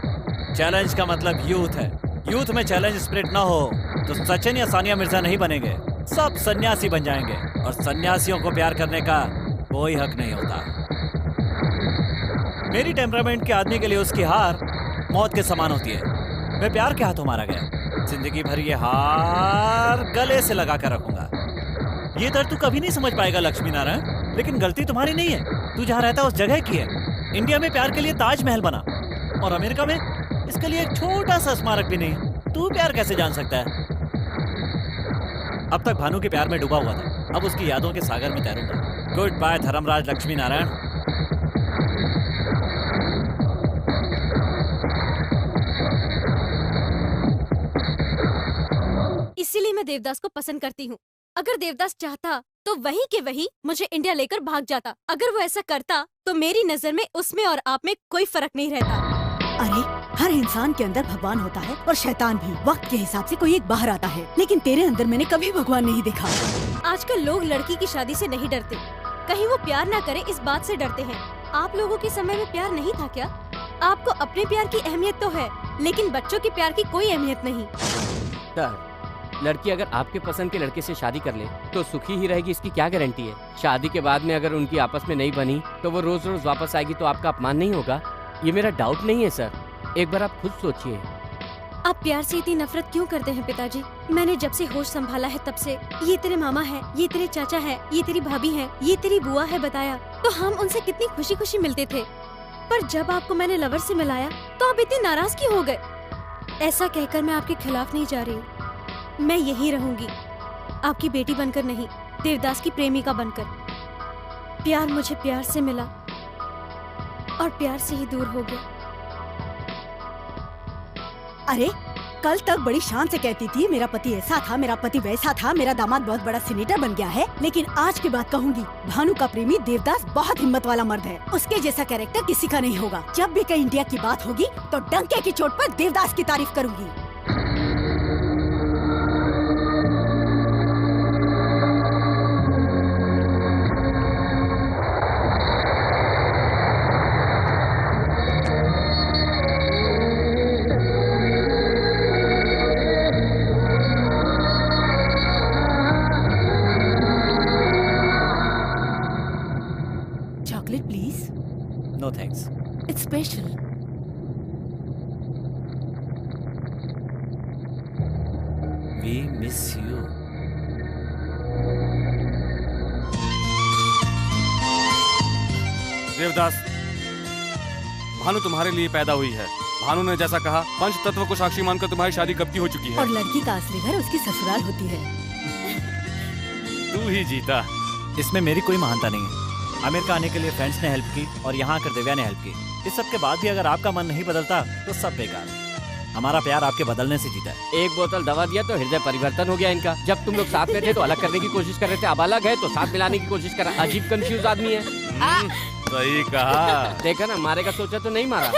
चैलेंज का मतलब यूथ है। यूथ में चैलेंज स्पिरिट ना हो तो सचिन या सानिया मिर्जा नहीं बनेंगे, सब सन्यासी बन जाएंगे। और सन्यासियों को प्यार करने का कोई हक नहीं होता। मेरी टेम्परामेंट के आदमी के लिए उसकी हार मौत के समान होती है। मैं प्यार के हाथों मारा गया। जिंदगी भर ये हार गले से लगा कर रखूंगा। ये दर्द तू कभी नहीं समझ पाएगा लक्ष्मी नारायण, लेकिन गलती तुम्हारी नहीं है। तू जहाँ रहता है उस जगह की है। इंडिया में प्यार के लिए ताजमहल बना और अमेरिका में इसके लिए एक छोटा सा स्मारक भी नहीं। तू प्यार कैसे जान सकता है? अब तक भानु के प्यार में डूबा हुआ था, अब उसकी यादों के सागर में तैरूंगा। Good bye Dharmraj Lakshmi Narayan. इसीलिए मैं देवदास को पसंद करती हूँ। अगर देवदास चाहता तो वही के वही मुझे इंडिया लेकर भाग जाता। अगर वो ऐसा करता तो मेरी नजर में उसमें और आप में कोई फर्क नहीं रहता। अरे हर इंसान के अंदर भगवान होता है और शैतान भी। वक्त के हिसाब से कोई एक बाहर आता है, लेकिन तेरे अंदर मैंने कभी भगवान नहीं देखा। आजकल लोग लड़की की शादी से नहीं डरते, कहीं वो प्यार ना करे इस बात से डरते हैं। आप लोगों के समय में प्यार नहीं था क्या? आपको अपने प्यार की अहमियत तो है, लेकिन बच्चों के प्यार की कोई अहमियत नहीं। लड़की अगर आपके पसंद के लड़के से शादी कर ले तो सुखी ही रहेगी, इसकी क्या गारंटी है? शादी के बाद में अगर उनकी आपस में नहीं बनी तो वो रोज रोज वापस आएगी तो आपका अपमान नहीं होगा? ये मेरा डाउट नहीं है सर, एक बार आप खुद सोचिए। आप प्यार से इतनी नफरत क्यों करते हैं पिताजी? मैंने जब से होश संभाला है तब से ये तेरे मामा है, ये तेरे चाचा है, ये तेरी भाभी है, ये तेरी बुआ है बताया तो हम उनसे कितनी खुशी खुशी मिलते थे। पर जब आपको मैंने लवर से मिलाया तो आप इतनी नाराज क्यों हो गए? ऐसा कहकर मैं आपके खिलाफ नहीं जा रही हूँ। मैं यहीं रहूंगी, आपकी बेटी बनकर नहीं, देवदास की प्रेमिका बनकर। प्यार मुझे प्यार से मिला और प्यार से ही दूर हो गया। अरे कल तक बड़ी शान से कहती थी मेरा पति ऐसा था, मेरा पति वैसा था, मेरा दामाद बहुत बड़ा सीनेटर बन गया है, लेकिन आज के बाद कहूंगी भानु का प्रेमी देवदास बहुत हिम्मत वाला मर्द है। उसके जैसा कैरेक्टर किसी का नहीं होगा। जब भी कहीं इंडिया की बात होगी तो डंके की चोट पर देवदास की तारीफ करूंगी। Chocolate, please. No thanks. It's special. We miss you. Devdas, Bhanu तुम्हारे लिए पैदा हुई है। भानु ने जैसा कहा, पंच तत्व को साक्षी मानकर तुम्हारी शादी कब की हो चुकी है। और लड़की का असली घर उसकी ससुराल होती है। तू ही जीता। इसमें मेरी कोई महानता नहीं है। अमेरिका आने के लिए फ्रेंड्स ने हेल्प की और यहाँ आकर दिव्या ने हेल्प की। इस सब के बाद भी अगर आपका मन नहीं बदलता तो सब बेकार। हमारा प्यार आपके बदलने से जीता है। एक बोतल दवा दिया तो हृदय परिवर्तन हो गया इनका। जब तुम लोग साथ में थे तो अलग करने की कोशिश कर रहे थे, अब अलग है तो साथ मिलाने की कोशिश कर रहा। अजीब कंफ्यूज आदमी है। सही कहा। देखा ना, मारेगा सोचा तो नहीं मारा।